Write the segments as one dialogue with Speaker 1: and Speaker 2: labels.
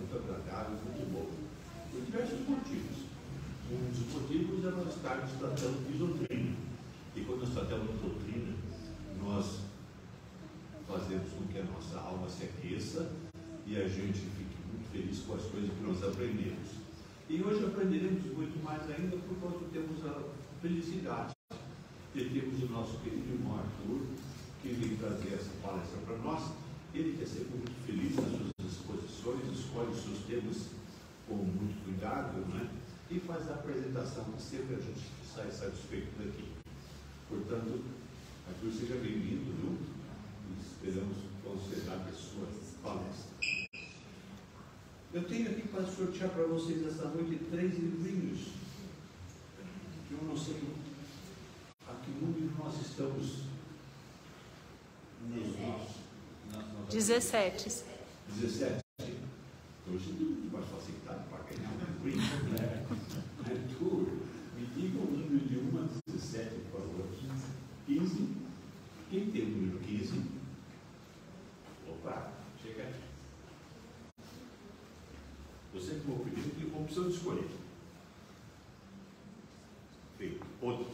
Speaker 1: muito agradável, muito bom. Por diversos motivos. Um dos motivos é nós estarmos tratando de doutrina. E quando nós tratamos de doutrina, nós fazemos com que a nossa alma se aqueça e a gente fique muito feliz com as coisas que nós aprendemos. E hoje aprenderemos muito mais ainda por causa temos a felicidade de termos o nosso querido irmão Arthur, que vem trazer essa palestra para nós. Ele que é sempre muito feliz nas suas exposições, escolhe os seus temas com muito cuidado, né? E faz a apresentação que sempre a gente sai satisfeito daqui. Portanto, Arthur, seja bem-vindo, viu? E esperamos considerar a sua palestra. Eu tenho aqui para sortear para vocês esta noite 3 livrinhos. Eu não sei a que número nós estamos.
Speaker 2: 17.
Speaker 1: 17. Hoje é mais facilidade para ganhar um livrinho, né? Arthur, me diga o número de 1 a 17, por favor. 15. Quem tem o número 15? Opa, chega aí. Você como primeiro tem uma opção de escolher. Feito. Outro.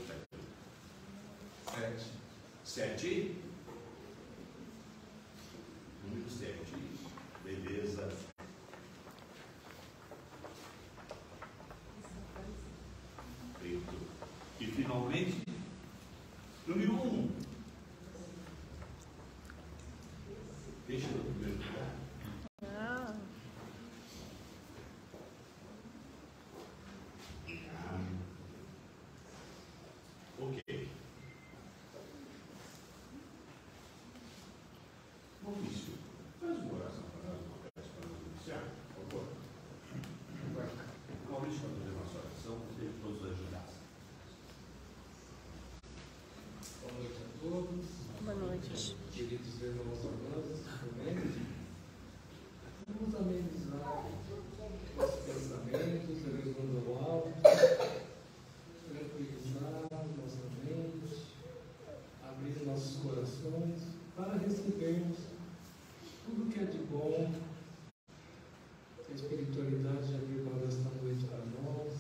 Speaker 1: 7. 7. Número 7. Beleza. Feito. E finalmente, número 1. Deixa eu no primeiro lugar. Ok. Maurício, faz uma oração para nós, uma peça para nós iniciar, por favor. Maurício vai fazer nossa oração, gostaria que todos ajudassem.
Speaker 3: Boa noite a todos.
Speaker 2: Boa noite.
Speaker 3: Queridos irmãos e irmãs, amém? Vamos amenizar os pensamentos, elevando ao alto, tranquilizar nossa mente, abrir nossos corações para recebermos tudo que é de bom que a espiritualidade já preparou esta noite para nós,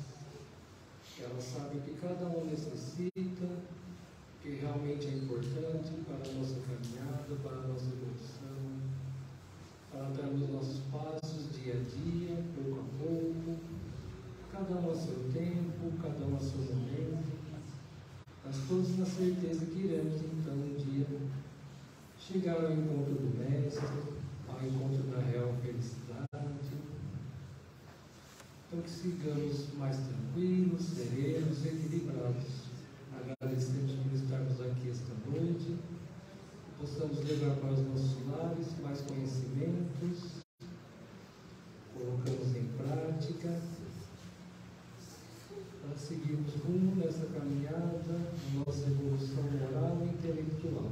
Speaker 3: que ela sabe o que cada um necessita, que realmente é importante para a nossa caminhada, para a nossa evolução, para darmos nossos passos dia a dia, pouco a pouco, cada um a seu tempo, cada um a seu momento, mas todos na certeza que iremos então um dia chegar ao encontro do Mestre, ao encontro da real felicidade. Então que sigamos mais tranquilos, serenos, equilibrados, agradecendo por estarmos aqui esta noite, que possamos levar para os nossos lares mais conhecimentos, colocamos em prática, para seguirmos rumo nessa caminhada, nossa evolução moral e intelectual.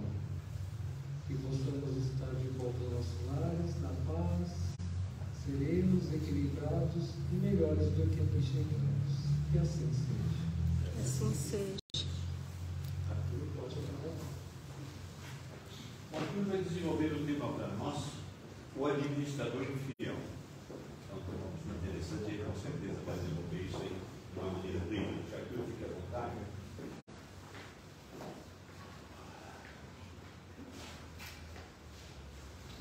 Speaker 3: Que possamos estar de volta aos nossos lares, na paz, serenos, equilibrados e melhores do que aqui chegamos. Que assim seja.
Speaker 2: Assim seja.
Speaker 3: Arthur, pode falar.
Speaker 1: O Arthur vai desenvolver o tema para nós, o administrador infiel. Então, muito interessante, ele com certeza vai desenvolver isso aí de uma maneira brilhante. Arthur, fique à vontade.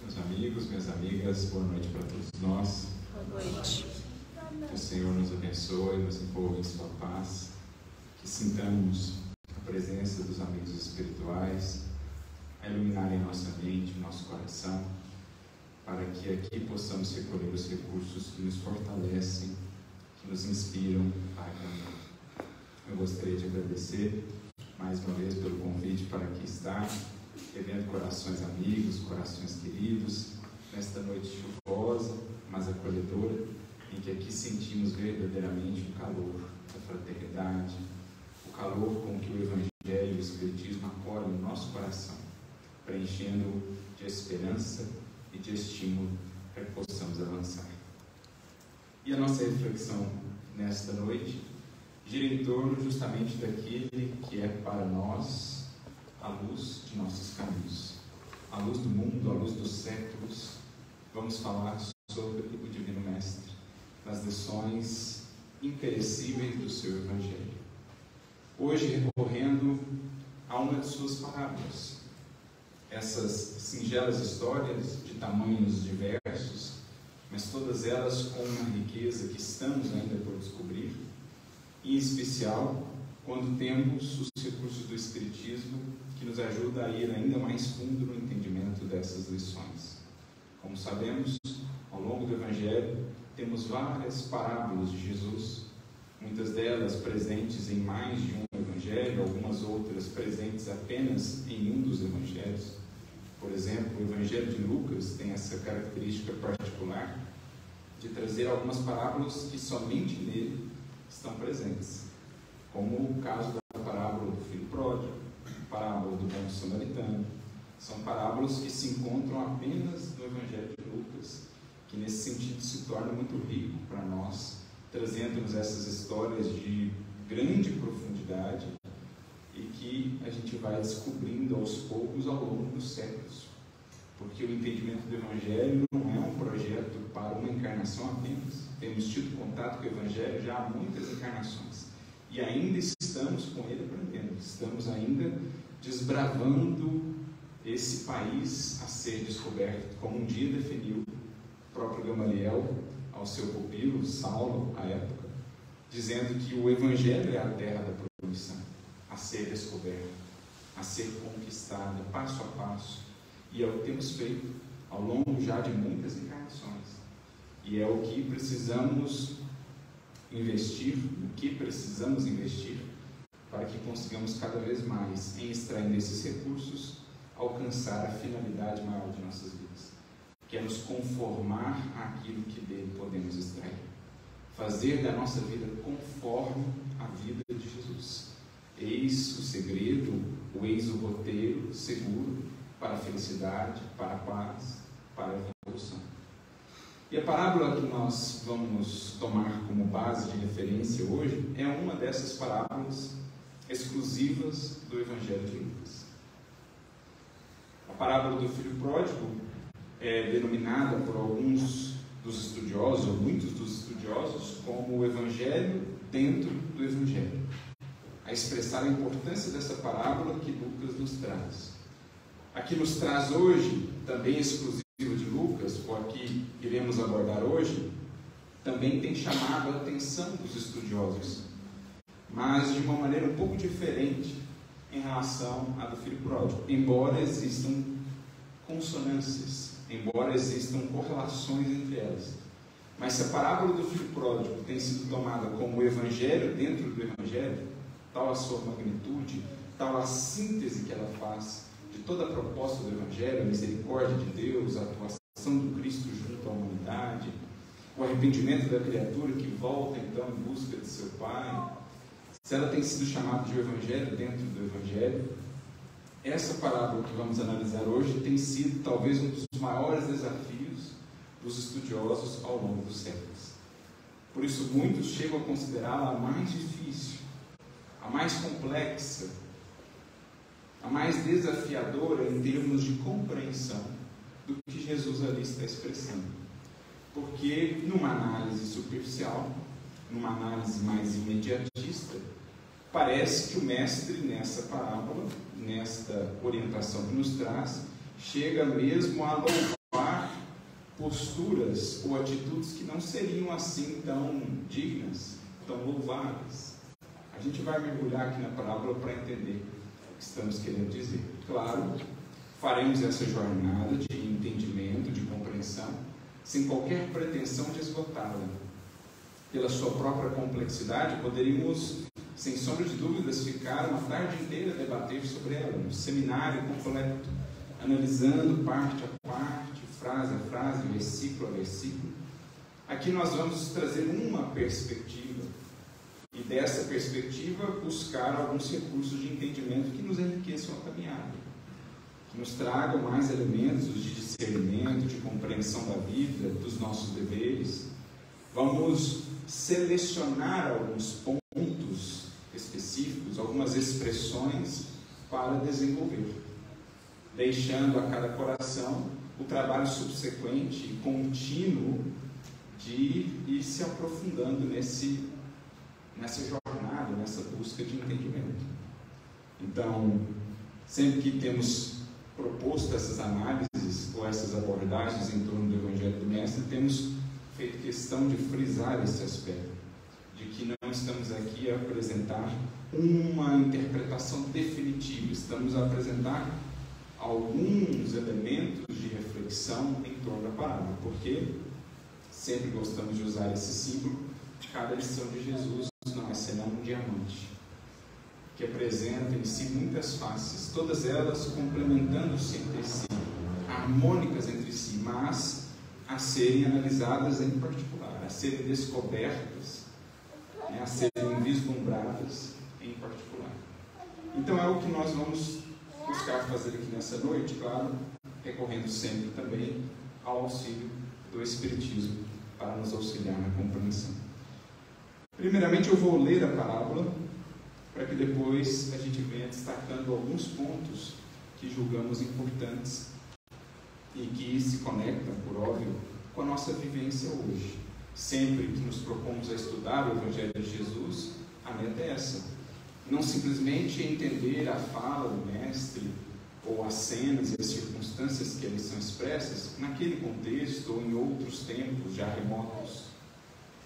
Speaker 4: Meus amigos, minhas amigas, boa noite para todos nós.
Speaker 2: Boa noite.
Speaker 4: Que o Senhor nos abençoe, nos envolva em sua paz, que sintamos a presença dos amigos espirituais, a iluminarem nossa mente, nosso coração, para que aqui possamos recolher os recursos que nos fortalecem, que nos inspiram a caminhar. Eu gostaria de agradecer mais uma vez pelo convite para aqui estar, revendo corações amigos, corações queridos, nesta noite chuvosa, mas acolhedora, em que aqui sentimos verdadeiramente o calor da fraternidade, o calor com que o Evangelho e o Espiritismo acolhem no nosso coração, preenchendo de esperança e de estímulo para que possamos avançar. E a nossa reflexão nesta noite gira em torno justamente daquele que é para nós a luz de nossos caminhos, a luz do mundo, a luz dos séculos. Vamos falar sobre o Divino Mestre Mestre, nas lições imperecíveis do seu Evangelho. Hoje, recorrendo a uma de suas parábolas, essas singelas histórias de tamanhos diversos, mas todas elas com uma riqueza que estamos ainda por descobrir, em especial quando temos os recursos do Espiritismo que nos ajuda a ir ainda mais fundo no entendimento dessas lições. Como sabemos, ao longo do Evangelho, temos várias parábolas de Jesus, muitas delas presentes em mais de um Evangelho, algumas outras presentes apenas em um dos Evangelhos. Por exemplo, o Evangelho de Lucas tem essa característica particular de trazer algumas parábolas que somente nele estão presentes, como o caso da parábola do filho pródigo, a parábola do bom samaritano. São parábolas que se encontram apenas no Evangelho de Lucas, que nesse sentido se torna muito rico para nós, trazendo-nos essas histórias de grande profundidade e que a gente vai descobrindo aos poucos ao longo dos séculos. Porque o entendimento do Evangelho não é um projeto para uma encarnação apenas. Temos tido contato com o Evangelho já há muitas encarnações e ainda estamos com ele aprendendo, estamos ainda desbravando esse país a ser descoberto, como um dia definiu o próprio Gamaliel ao seu pupilo, Saulo, à época, dizendo que o Evangelho é a terra da promissão, a ser descoberta, a ser conquistada, passo a passo. E é o que temos feito ao longo já de muitas encarnações. E é o que precisamos investir, para que consigamos cada vez mais, em extraindo esses recursos, alcançar a finalidade maior de nossas vidas, que é nos conformar àquilo que dele podemos extrair. Fazer da nossa vida conforme a vida de Jesus. Eis o segredo, eis o roteiro seguro para a felicidade, para a paz, para a evolução. E a parábola que nós vamos tomar como base de referência hoje é uma dessas parábolas exclusivas do Evangelho de Lucas. A parábola do filho pródigo é denominada por alguns dos estudiosos, ou muitos dos estudiosos, como o Evangelho dentro do Evangelho, a expressar a importância dessa parábola que Lucas nos traz. A que nos traz hoje, também exclusivo de Lucas, ou a que iremos abordar hoje, também tem chamado a atenção dos estudiosos, mas de uma maneira um pouco diferente em relação à do filho pródigo, embora existam consonâncias, embora existam correlações entre elas. Mas se a parábola do filho pródigo tem sido tomada como o Evangelho dentro do Evangelho, tal a sua magnitude, tal a síntese que ela faz de toda a proposta do Evangelho, a misericórdia de Deus, a atuação do Cristo junto à humanidade, o arrependimento da criatura que volta então em busca de seu Pai, se ela tem sido chamada de Evangelho dentro do Evangelho, essa parábola que vamos analisar hoje tem sido talvez um dos maiores desafios dos estudiosos ao longo dos séculos. Por isso muitos chegam a considerá-la a mais difícil, a mais complexa, a mais desafiadora em termos de compreensão do que Jesus ali está expressando. Porque numa análise superficial, numa análise mais imediatista, parece que o mestre nessa parábola, nesta orientação que nos traz, chega mesmo a louvar posturas ou atitudes que não seriam assim tão dignas, tão louváveis. A gente vai mergulhar aqui na parábola para entender o que estamos querendo dizer. Claro, faremos essa jornada de entendimento, de compreensão, sem qualquer pretensão de esgotá-la. Pela sua própria complexidade, poderíamos, sem sombra de dúvidas, ficar uma tarde inteira a debater sobre ela, um seminário completo, analisando parte a parte, frase a frase, versículo a versículo. Aqui nós vamos trazer uma perspectiva, e dessa perspectiva buscar alguns recursos de entendimento que nos enriqueçam a caminhada, que nos tragam mais elementos de discernimento, de compreensão da vida, dos nossos deveres. Vamos selecionar alguns pontos específicos, algumas expressões para desenvolver, deixando a cada coração o trabalho subsequente e contínuo de ir se aprofundando nessa jornada, nessa busca de entendimento. Então, sempre que temos proposto essas análises ou essas abordagens em torno do Evangelho do Mestre, temos feito questão de frisar esse aspecto, de que não estamos aqui a apresentar uma interpretação definitiva, estamos a apresentar alguns elementos de reflexão em torno da parábola, porque sempre gostamos de usar esse símbolo. Cada lição de Jesus não é senão um diamante, que apresenta em si muitas faces, todas elas complementando-se entre si, harmônicas entre si, mas a serem analisadas em particular, a serem descobertas, a serem vislumbradas em particular. Então é o que nós vamos buscar fazer aqui nessa noite, claro, recorrendo sempre também ao auxílio do Espiritismo para nos auxiliar na compreensão. Primeiramente eu vou ler a parábola para que depois a gente venha destacando alguns pontos que julgamos importantes e que se conectam, por óbvio, com a nossa vivência hoje. Sempre que nos propomos a estudar o Evangelho de Jesus, a meta é essa: não simplesmente entender a fala do Mestre ou as cenas e as circunstâncias que eles são expressas naquele contexto ou em outros tempos já remotos.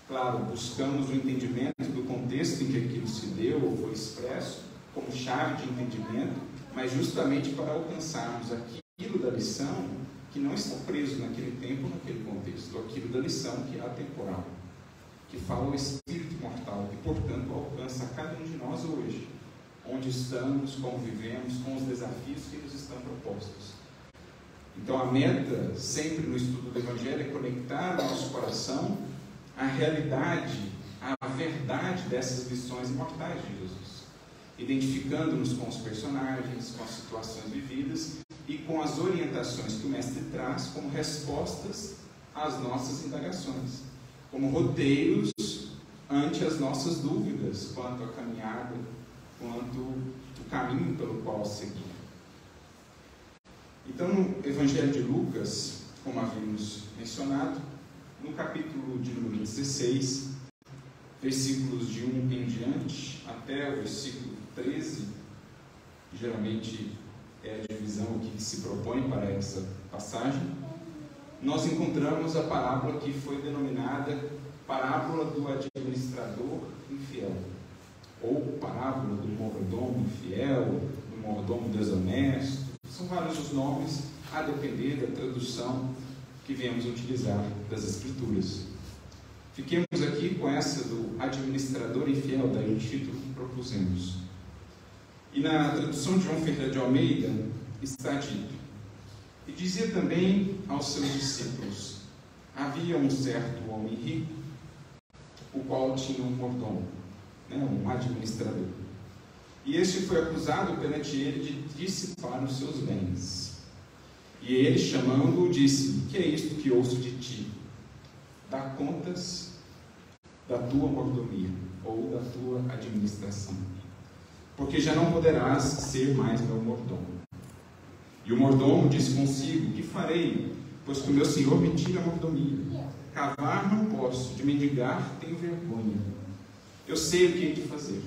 Speaker 4: Claro, buscamos o entendimento do contexto em que aquilo se deu ou foi expresso como chave de entendimento, mas justamente para alcançarmos aquilo da lição que não está preso naquele tempo ou naquele contexto, aquilo da lição que é atemporal, que fala o espírito imortal, que portanto alcança a cada um de nós hoje, onde estamos, como vivemos, com os desafios que nos estão propostos. Então a meta sempre no estudo do Evangelho é conectar o nosso coração à realidade, à verdade dessas lições imortais de Jesus, identificando-nos com os personagens, com as situações vividas e com as orientações que o Mestre traz como respostas às nossas indagações, como roteiros ante as nossas dúvidas quanto à caminhada, quanto o caminho pelo qual seguir. Então, no Evangelho de Lucas, como havíamos mencionado, no capítulo de número 16, versículos de 1 em diante, até o versículo 13, geralmente é a divisão que se propõe para essa passagem, nós encontramos a parábola que foi denominada parábola do administrador infiel, ou parábola do mordomo infiel, do mordomo desonesto. São vários os nomes, a depender da tradução que viemos utilizar das Escrituras. Fiquemos aqui com essa do administrador infiel, daí o título que propusemos. E na tradução de João Ferreira de Almeida está dito: e dizia também aos seus discípulos: havia um certo homem rico, o qual tinha um mordomo, um administrador. E este foi acusado perante ele de dissipar os seus bens. E ele, chamando-o, disse: que é isto que ouço de ti? Dá contas da tua mordomia, ou da tua administração, porque já não poderás ser mais meu mordomo. E o mordomo disse consigo: que farei, pois que o meu senhor me tira a mordomia? Cavar não posso, de mendigar tenho vergonha. Eu sei o que hei de fazer,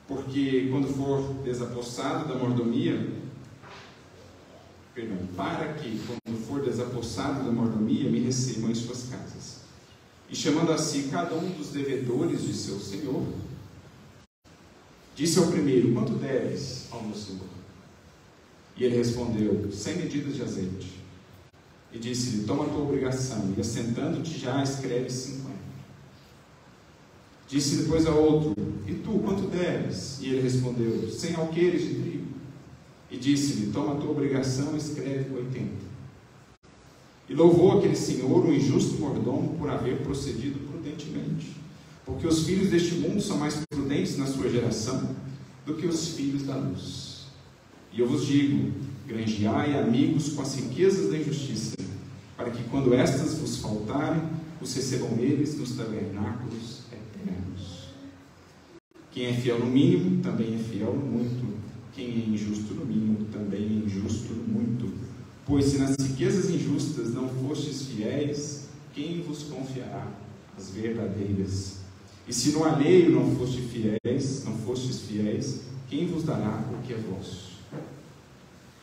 Speaker 4: porque quando for desapossado da mordomia, para que, quando for desapossado da mordomia, me recebam em suas casas. E chamando a si cada um dos devedores de seu senhor, disse ao primeiro: quanto deves ao meu senhor? E ele respondeu: 100 medidas de azeite. E disse-lhe: toma a tua obrigação, e assentando-te já escreve 50. Disse depois a outro: e tu, quanto deves? E ele respondeu: 100 alqueires de trigo. E disse-lhe: toma a tua obrigação e escreve 80. E louvou aquele senhor, um injusto mordomo, por haver procedido prudentemente, porque os filhos deste mundo são mais prudentes na sua geração do que os filhos da luz. E eu vos digo: granjeai amigos com as riquezas da injustiça, para que quando estas vos faltarem, os recebam eles nos tabernáculos eternos. Quem é fiel no mínimo, também é fiel no muito. Quem é injusto no mínimo, também é injusto no muito. Pois se nas riquezas injustas não fostes fiéis, quem vos confiará as verdadeiras? E se no alheio não fostes fiéis, quem vos dará o que é vosso?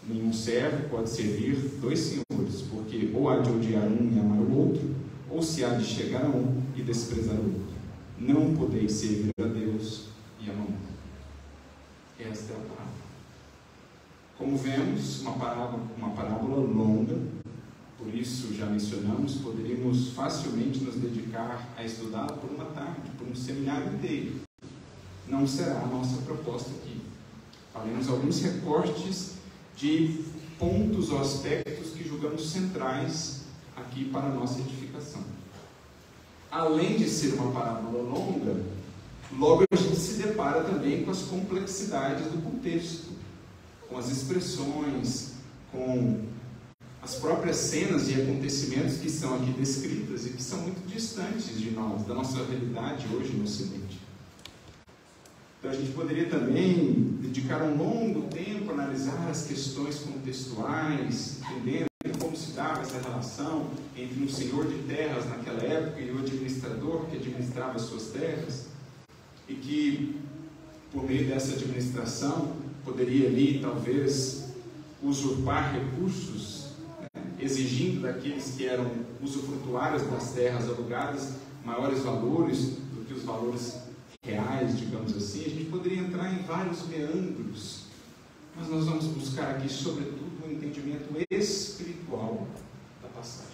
Speaker 4: Nenhum servo pode servir 2 senhores, porque ou há de odiar um e amar o outro, ou se há de chegar a um e desprezar o outro. Não podeis servir a Deus e a Mamon. Esta é a parábola. Como vemos, uma parábola longa, por isso já mencionamos, poderíamos facilmente nos dedicar a estudá-la por uma tarde, por um seminário inteiro. Não será a nossa proposta aqui. Faremos alguns recortes de pontos ou aspectos que julgamos centrais aqui para a nossa edificação. Além de ser uma parábola longa, logo a gente se depara também com as complexidades do contexto, com as expressões, com as próprias cenas e acontecimentos que são aqui descritas e que são muito distantes de nós, da nossa realidade hoje no Ocidente. Então a gente poderia também dedicar um longo tempo a analisar as questões contextuais, entendendo como se dava essa relação entre um senhor de terras naquela época e o administrador que administrava as suas terras, e que, por meio dessa administração, poderia ali, talvez, usurpar recursos, exigindo daqueles que eram usufrutuários das terras alugadas maiores valores do que os valores reais, digamos assim. A gente poderia entrar em vários meandros, mas nós vamos buscar aqui, sobretudo, um entendimento espiritual da passagem.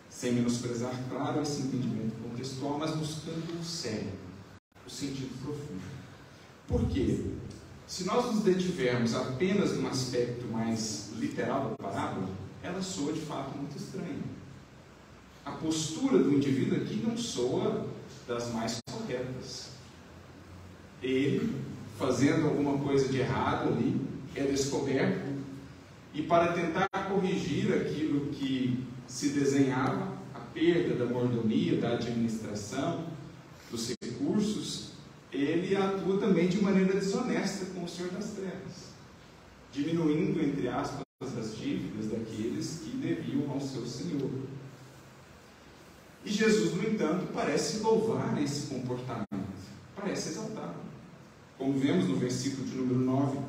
Speaker 4: Sem menosprezar, claro, esse entendimento contextual, mas buscando o sério, o sentido profundo. Por quê? Se nós nos detivermos apenas num aspecto mais literal da parábola, ela soa de fato muito estranha. A postura do indivíduo aqui não soa das mais corretas. Ele, fazendo alguma coisa de errado ali, é descoberto, e para tentar corrigir aquilo que se desenhava, a perda da mordomia, da administração, dos recursos, ele atua também de maneira desonesta com o Senhor das terras, diminuindo, entre aspas, as dívidas daqueles que deviam ao seu Senhor. E Jesus, no entanto, parece louvar esse comportamento, parece exaltá-lo. Como vemos no versículo de número 9,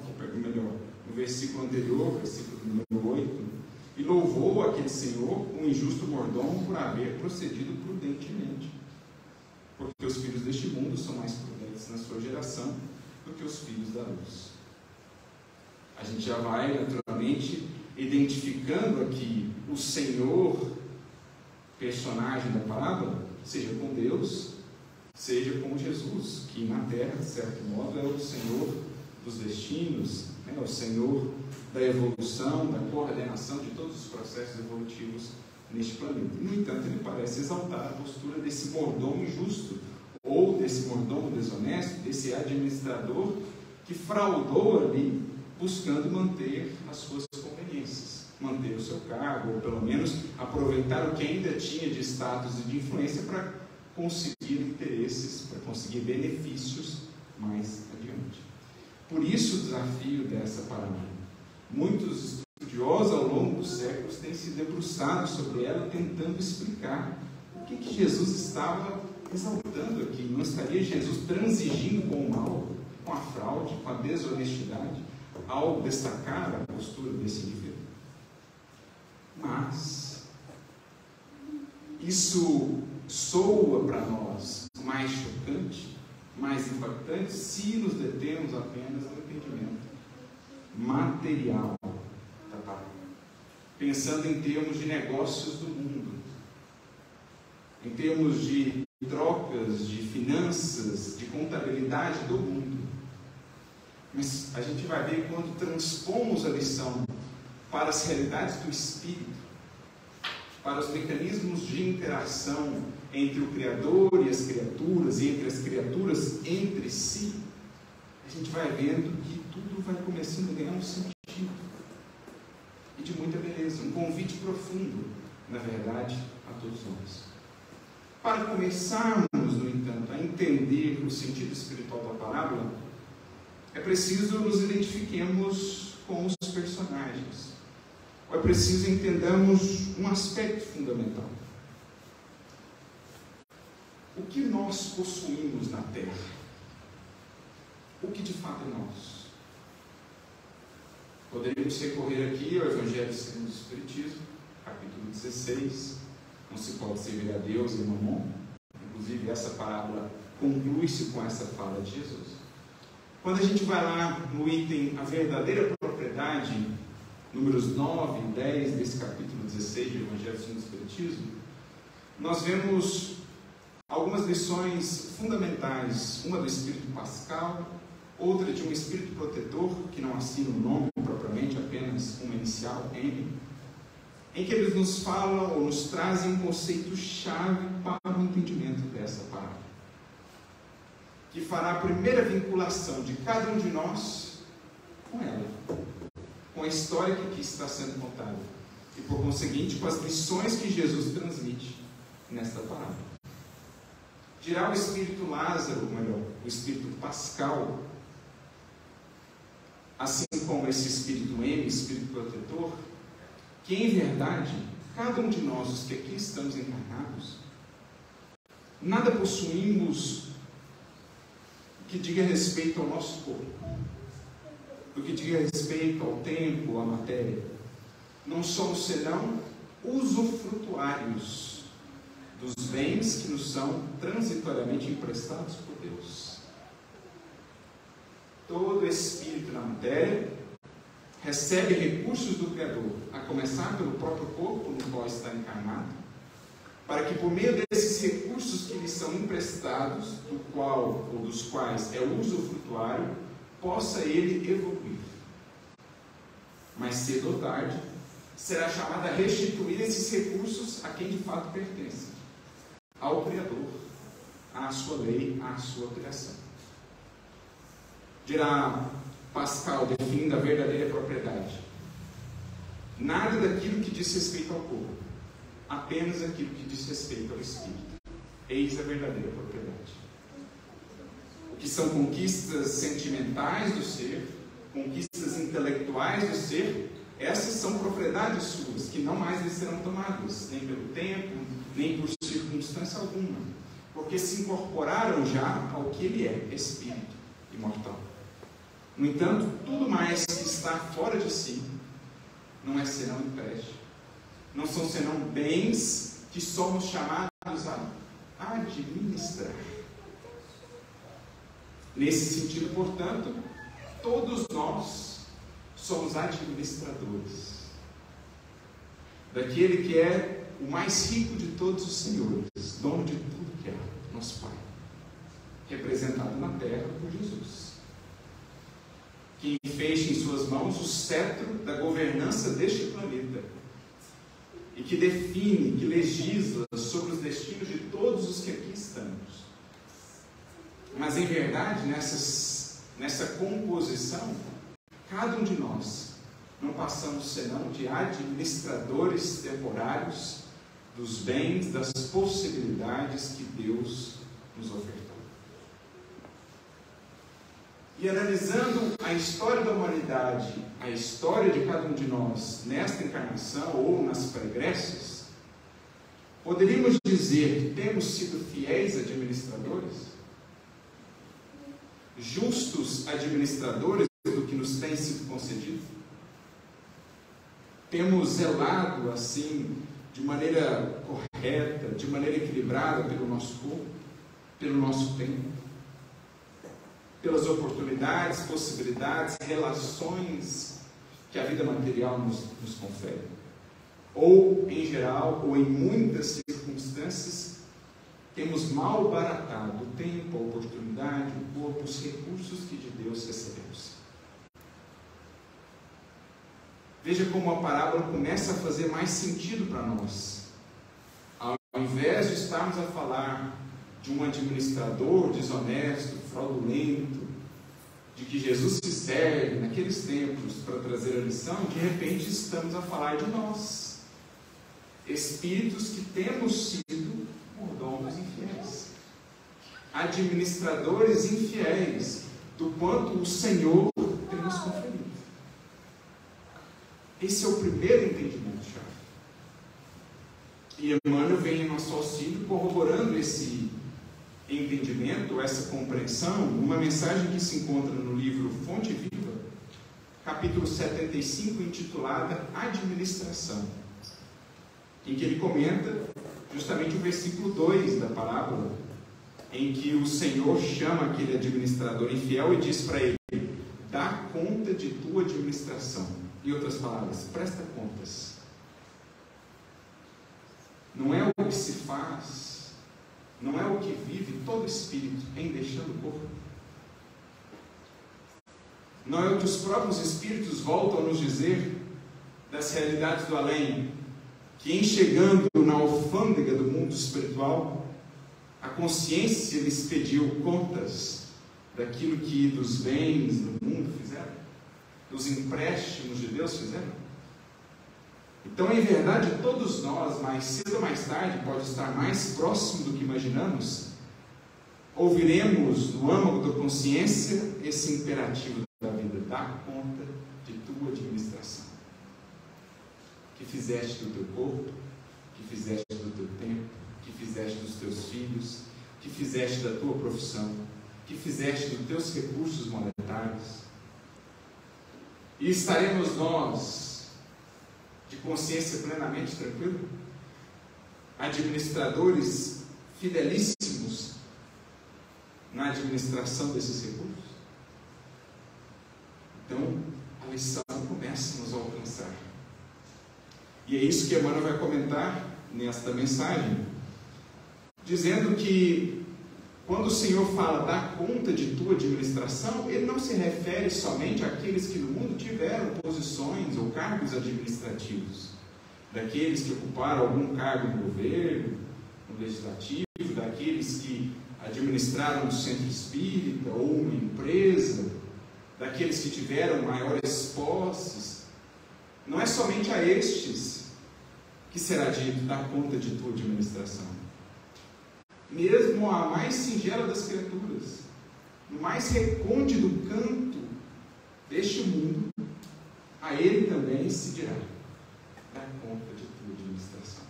Speaker 4: no versículo anterior, versículo número 8, e louvou aquele Senhor, um injusto mordomo, por haver procedido prudentemente. Porque os filhos deste mundo são mais prudentes na sua geração do que os filhos da luz. A gente já vai, naturalmente, identificando aqui o Senhor, personagem da parábola, seja com Deus, seja com Jesus, que na terra, de certo modo, é o Senhor dos destinos, é o Senhor da evolução, da coordenação de todos os processos evolutivos neste planeta. No entanto, ele parece exaltar a postura desse mordomo injusto, ou desse mordomo desonesto, desse administrador que fraudou ali, buscando manter as suas conveniências, manter o seu cargo, ou pelo menos aproveitar o que ainda tinha de status e de influência para conseguir interesses, para conseguir benefícios mais adiante. Por isso o desafio dessa parábola. Muitos estudiosos ao longo dos séculos têm se debruçado sobre ela, tentando explicar o que Jesus estava exaltando aqui. Não estaria Jesus transigindo com o mal, com a fraude, com a desonestidade, ao destacar a postura desse indivíduo? Mas isso soa para nós mais chocante, mais impactante, se nos detemos apenas no entendimento material da palavra, pensando em termos de negócios do mundo, em termos de trocas, de finanças, de contabilidade do mundo. Mas a gente vai ver quando transpomos a lição para as realidades do Espírito, para os mecanismos de interação entre o Criador e as criaturas, e entre as criaturas entre si, a gente vai vendo que tudo vai começando a ganhar um sentido, e de muita beleza, um convite profundo, na verdade, a todos nós. Para começarmos, no entanto, a entender o sentido espiritual da parábola, é preciso nos identifiquemos com os personagens, ou é preciso entendamos um aspecto fundamental. o que nós possuímos na terra? O que de fato é nosso? Poderíamos recorrer aqui ao Evangelho segundo o Espiritismo, capítulo 16, não se pode servir a Deus e Mamon. Inclusive essa parábola conclui-se com essa fala de Jesus. Quando a gente vai lá no item a verdadeira propriedade, números 9 e 10 desse capítulo 16 do Evangelho segundo o Espiritismo, nós vemos algumas lições fundamentais, uma do Espírito Pascal, outra de um Espírito Protetor, que não assina o nome propriamente, apenas uma inicial, M, em que eles nos falam ou nos trazem um conceito-chave para o entendimento dessa parábola, que fará a primeira vinculação de cada um de nós com ela, com a história que aqui está sendo contada, e por conseguinte com as lições que Jesus transmite nesta parábola. Dirá o Espírito Lázaro, ou melhor, o Espírito Pascal, assim como esse Espírito M, Espírito Protetor, que em verdade, cada um de nós, os que aqui estamos encarnados, nada possuímos que diga respeito ao nosso corpo, o que diga respeito ao tempo, à matéria. Não somos senão usufrutuários dos bens que nos são transitoriamente emprestados por Deus. Todo espírito na matéria recebe recursos do Criador, a começar pelo próprio corpo no qual está encarnado, para que por meio desses recursos que lhe são emprestados, do qual ou dos quais é usufrutuário, possa ele evoluir. Mais cedo ou tarde, será chamado a restituir esses recursos a quem de fato pertence, ao Criador, à sua lei, à sua criação. Dirá Pascal, definindo a verdadeira propriedade: nada daquilo que diz respeito ao corpo, apenas aquilo que diz respeito ao espírito. Eis a verdadeira propriedade. O que são conquistas sentimentais do ser, conquistas intelectuais do ser, essas são propriedades suas, que não mais lhe serão tomadas, nem pelo tempo, nem por circunstância alguma, porque se incorporaram já ao que ele é, espírito imortal. No entanto, tudo mais que está fora de si não é senão empréstimo, não são senão bens que somos chamados a administrar. Nesse sentido, portanto, todos nós somos administradores daquele que é o mais rico de todos os senhores, dono de tudo que há, nosso Pai, representado na terra por Jesus, que fecha em suas mãos o cetro da governança deste planeta e que define, que legisla sobre os destinos de todos os que aqui estamos. Mas em verdade, nessa composição, cada um de nós não passamos senão de administradores temporários dos bens, das possibilidades que Deus nos ofertou. E analisando a história da humanidade, a história de cada um de nós nesta encarnação ou nas pregresses, poderíamos dizer que temos sido fiéis administradores, justos administradores do que nos tem sido concedido? Temos zelado assim, de maneira correta, de maneira equilibrada pelo nosso corpo, pelo nosso tempo, pelas oportunidades, possibilidades, relações que a vida material nos confere? Ou, em geral, ou em muitas circunstâncias, temos mal baratado o tempo, a oportunidade, o corpo, os recursos que de Deus recebemos? Veja como a parábola começa a fazer mais sentido para nós. Ao invés de estarmos a falar de um administrador desonesto, fraudulento, de que Jesus se serve naqueles tempos para trazer a lição, de repente estamos a falar de nós, espíritos que temos sido mordomos infiéis, administradores infiéis do quanto o Senhor tem nos conferido. Esse é o primeiro entendimento-chave. E Emmanuel vem em nosso auxílio corroborando esse entendimento, essa compreensão, uma mensagem que se encontra no livro Fonte Viva, capítulo 75, intitulada Administração, em que ele comenta justamente o versículo 2 da parábola, em que o Senhor chama aquele administrador infiel e diz para ele: dá conta de tua administração. Em outras palavras, presta contas. Não é o que se faz, não é o que vive todo espírito em deixando o corpo. Não é o que os próprios espíritos voltam a nos dizer das realidades do além, que em chegando na alfândega do mundo espiritual, a consciência lhes pediu contas daquilo que dos bens do mundo fizeram, dos empréstimos de Deus fizeram. Então, em verdade, todos nós, mais cedo ou mais tarde, pode estar mais próximo do que imaginamos, ouviremos no âmago da consciência esse imperativo da vida: dá conta de tua administração, que fizeste do teu corpo, que fizeste do teu tempo, que fizeste dos teus filhos, que fizeste da tua profissão, que fizeste dos teus recursos monetários. E estaremos nós de consciência plenamente tranquila, administradores fidelíssimos na administração desses recursos? Então, a lição começa a nos alcançar. E é isso que Emmanuel vai comentar nesta mensagem, dizendo que quando o Senhor fala dá conta de tua administração, Ele não se refere somente àqueles que no mundo tiveram posições ou cargos administrativos, daqueles que ocuparam algum cargo no governo, no legislativo, daqueles que administraram um centro espírita ou uma empresa, daqueles que tiveram maiores posses. Não é somente a estes que será dito dá conta de tua administração. Mesmo a mais singela das criaturas, no mais recôndito canto deste mundo, a ele também se dirá: dá conta de tua administração.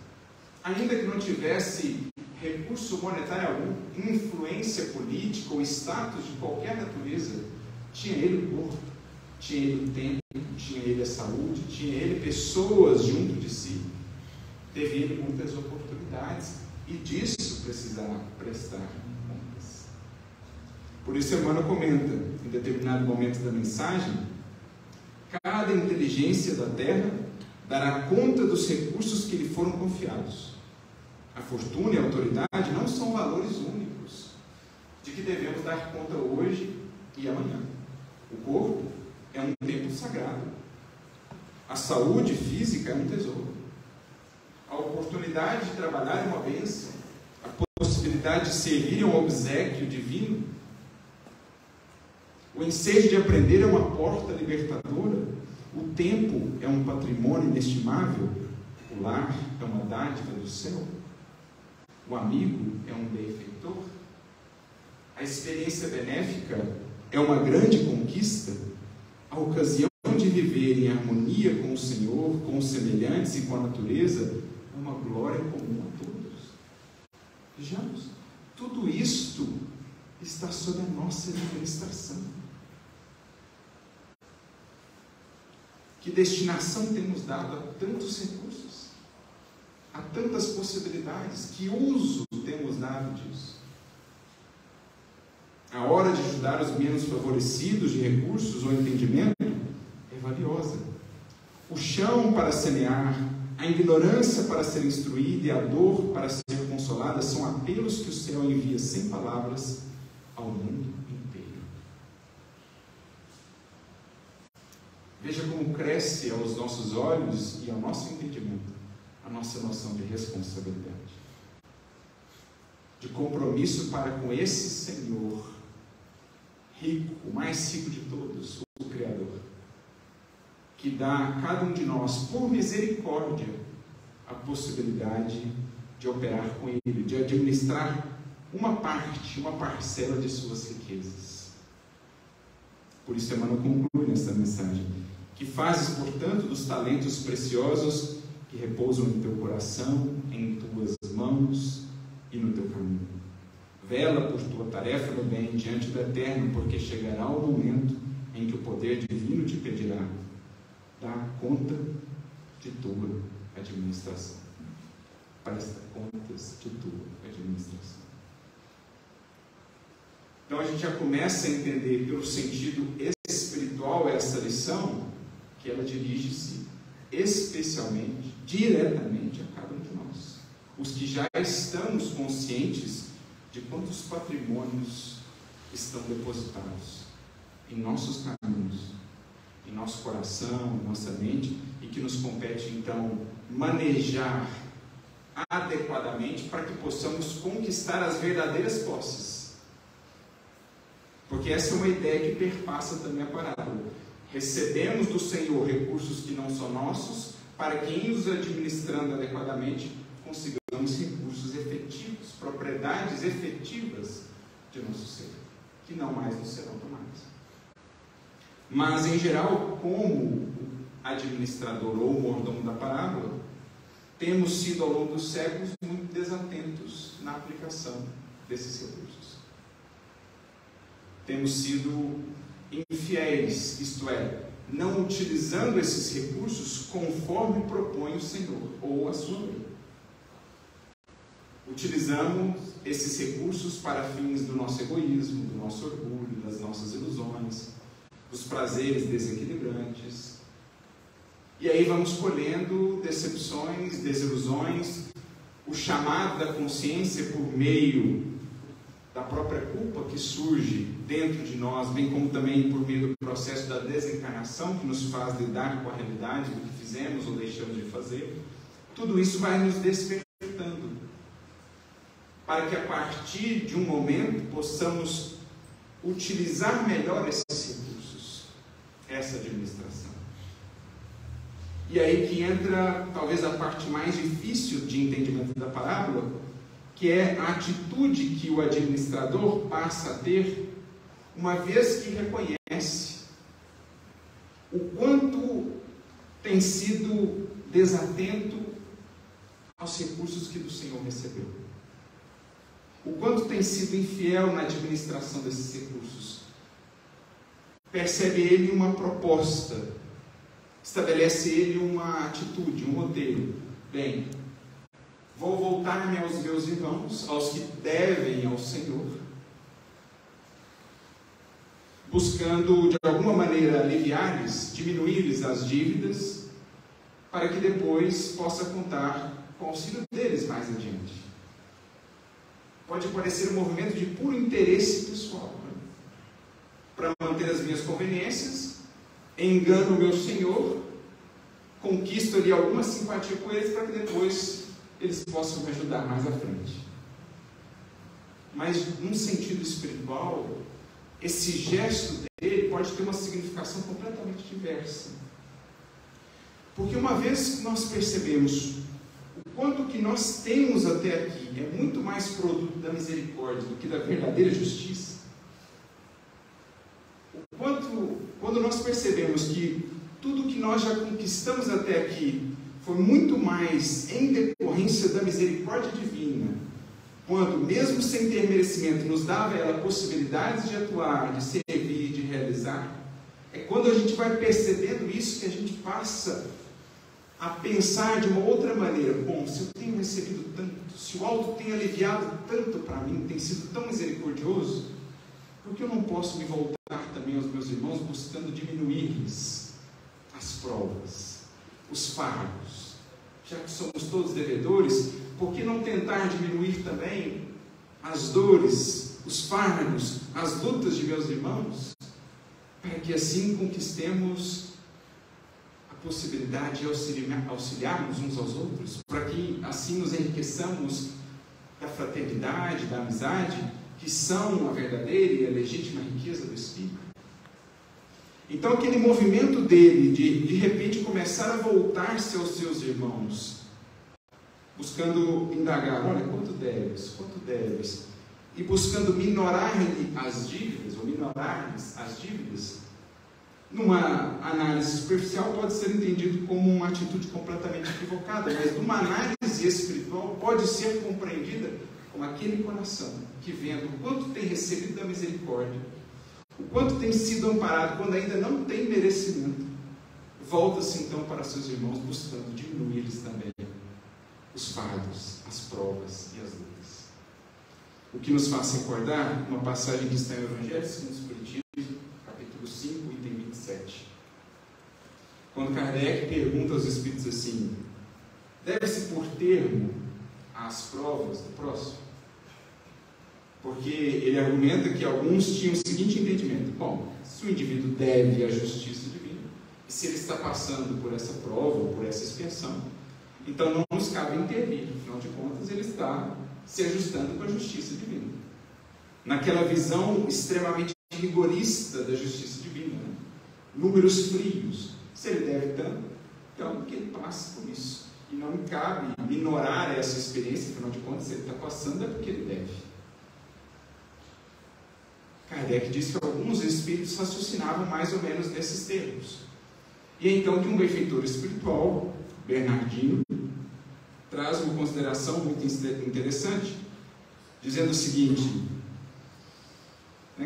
Speaker 4: Ainda que não tivesse recurso monetário algum, influência política ou status de qualquer natureza, tinha ele o corpo, tinha ele o tempo, tinha ele a saúde, tinha ele pessoas junto de si, teve ele muitas oportunidades, e disso precisará prestar contas. Por isso Emmanuel comenta, em determinado momento da mensagem: cada inteligência da terra dará conta dos recursos que lhe foram confiados. A fortuna e a autoridade não são valores únicos, de que devemos dar conta hoje e amanhã. O corpo é um templo sagrado. A saúde física é um tesouro. A oportunidade de trabalhar é uma bênção. A possibilidade de servir é um obséquio divino. O ensejo de aprender é uma porta libertadora. O tempo é um patrimônio inestimável. O lar é uma dádiva do céu. O amigo é um benfeitor. A experiência benéfica é uma grande conquista. A ocasião de viver em harmonia com o Senhor, com os semelhantes e com a natureza, é uma glória comum a todos. Vejamos, tudo isto está sob a nossa administração. Que destinação temos dado a tantos recursos, a tantas possibilidades, que uso temos dado disso? A hora de ajudar os menos favorecidos de recursos ou entendimento é valiosa. O chão para semear, a ignorância para ser instruída e a dor para ser consolada são apelos que o céu envia sem palavras ao mundo inteiro. Veja como cresce aos nossos olhos e ao nosso entendimento a nossa noção de responsabilidade, de compromisso para com esse Senhor rico, o mais rico de todos, o Criador, que dá a cada um de nós, por misericórdia, a possibilidade de operar com Ele, de administrar uma parte, uma parcela de suas riquezas. Por isso Emmanuel conclui nesta mensagem: que fazes, portanto, dos talentos preciosos que repousam em teu coração, em tuas mãos e no teu caminho. Vela por tua tarefa no bem diante do Eterno, porque chegará o momento em que o poder divino te pedirá: dá conta de tua administração. Presta contas de tua administração. Então a gente já começa a entender pelo sentido espiritual essa lição, que ela dirige-se especialmente, diretamente a cada um de nós. Os que já estamos conscientes de quantos patrimônios estão depositados em nossos caminhos, em nosso coração, em nossa mente, e que nos compete então manejar adequadamente para que possamos conquistar as verdadeiras posses. Porque essa é uma ideia que perpassa também a parábola. Recebemos do Senhor recursos que não são nossos, para que, em os administrando adequadamente, consigamos recursos efetivos, propriedades efetivas de nosso ser, que não mais nos serão tomadas. Mas, em geral, como administrador ou mordomo da parábola, temos sido ao longo dos séculos muito desatentos na aplicação desses recursos. Temos sido infiéis, isto é, não utilizando esses recursos conforme propõe o Senhor ou a sua lei. Utilizamos esses recursos para fins do nosso egoísmo, do nosso orgulho, das nossas ilusões, dos prazeres desequilibrantes. E aí vamos colhendo decepções, desilusões, o chamado da consciência por meio da própria culpa que surge dentro de nós, bem como também por meio do processo da desencarnação, que nos faz lidar com a realidade do que fizemos ou deixamos de fazer. Tudo isso vai nos despertando, para que a partir de um momento possamos utilizar melhor esses recursos, essa administração. E aí que entra talvez a parte mais difícil de entendimento da parábola, que é a atitude que o administrador passa a ter, uma vez que reconhece o quanto tem sido desatento aos recursos que do Senhor recebeu. O quanto tem sido infiel na administração desses recursos. Percebe ele uma proposta, estabelece ele uma atitude, um roteiro. Bem, vou voltar-me aos meus irmãos, aos que devem ao Senhor, buscando de alguma maneira aliviar-lhes, diminuir-lhes as dívidas, para que depois possa contar com o auxílio deles mais adiante. Pode parecer um movimento de puro interesse pessoal, né? Para manter as minhas conveniências, engano o meu Senhor, conquisto ali alguma simpatia com eles, para que depois eles possam me ajudar mais à frente. Mas, num sentido espiritual, esse gesto dele pode ter uma significação completamente diversa. Porque uma vez que nós percebemos o quanto que nós temos até aqui é muito mais produto da misericórdia do que da verdadeira justiça, quando nós percebemos que tudo que nós já conquistamos até aqui foi muito mais em decorrência da misericórdia divina, quando, mesmo sem ter merecimento, nos dava ela possibilidades de atuar, de servir, de realizar, é quando a gente vai percebendo isso que a gente passa a pensar de uma outra maneira. Bom, se eu tenho recebido tanto, se o alto tem aliviado tanto para mim, tem sido tão misericordioso, por que eu não posso me voltar também aos meus irmãos, buscando diminuir-lhes as provas, os fardos? Já que somos todos devedores, por que não tentar diminuir também as dores, os fardos, as lutas de meus irmãos, para que assim conquistemos a possibilidade de auxiliarmos uns aos outros, para que assim nos enriqueçamos da fraternidade, da amizade, que são a verdadeira e a legítima riqueza do Espírito? Então aquele movimento dele de repente começar a voltar-se aos seus irmãos, buscando indagar, olha, quanto deves, e buscando minorar-lhe as dívidas, ou minorar-lhes as dívidas, numa análise superficial pode ser entendido como uma atitude completamente equivocada, mas numa análise espiritual pode ser compreendida como aquele coração que, vendo o quanto tem recebido da misericórdia, o quanto tem sido amparado quando ainda não tem merecimento, volta-se então para seus irmãos buscando diminuir-lhes também os fardos, as provas e as lutas. O que nos faz recordar uma passagem que está em Evangelho segundo o Espiritismo, capítulo 5, item 27. Quando Kardec pergunta aos Espíritos assim: deve-se pôr termo às provas do próximo? Porque ele argumenta que alguns tinham o seguinte entendimento: bom, se o indivíduo deve à justiça divina, e se ele está passando por essa prova ou por essa expiação, então não nos cabe intervir, afinal de contas ele está se ajustando com a justiça divina. Naquela visão extremamente rigorista da justiça divina, né? Números frios. Se ele deve tanto, então que ele passe por isso. E não me cabe minorar essa experiência, afinal de contas, se ele está passando é porque ele deve. Kardec diz que alguns espíritos raciocinavam mais ou menos nesses termos. E então que um benfeitor espiritual, Bernardino, traz uma consideração muito interessante, dizendo o seguinte,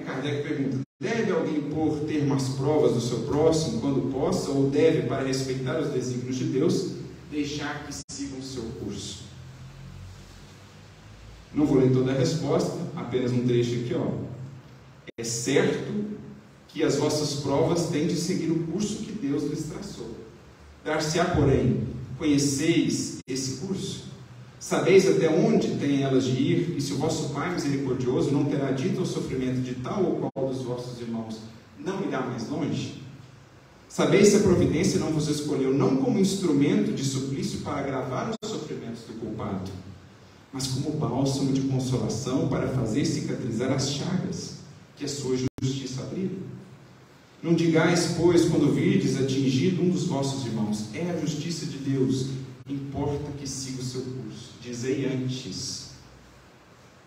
Speaker 4: Kardec pergunta: deve alguém pôr termo às provas do seu próximo quando possa, ou deve, para respeitar os desígnios de Deus, deixar que sigam o seu curso? Não vou ler toda a resposta, apenas um trecho aqui, É certo que as vossas provas têm de seguir o curso que Deus lhes traçou. Dar-se-á, porém, conheceis esse curso? Sabeis até onde têm elas de ir? E se o vosso Pai misericordioso não terá dito ao sofrimento de tal ou qual dos vossos irmãos, não irá mais longe? Sabeis se a providência não vos escolheu não como instrumento de suplício para agravar os sofrimentos do culpado, mas como bálsamo de consolação para fazer cicatrizar as chagas que a sua justiça abriu? Não digais, pois, quando virdes atingido um dos vossos irmãos: é a justiça de Deus, importa que siga o seu curso. Dizei antes: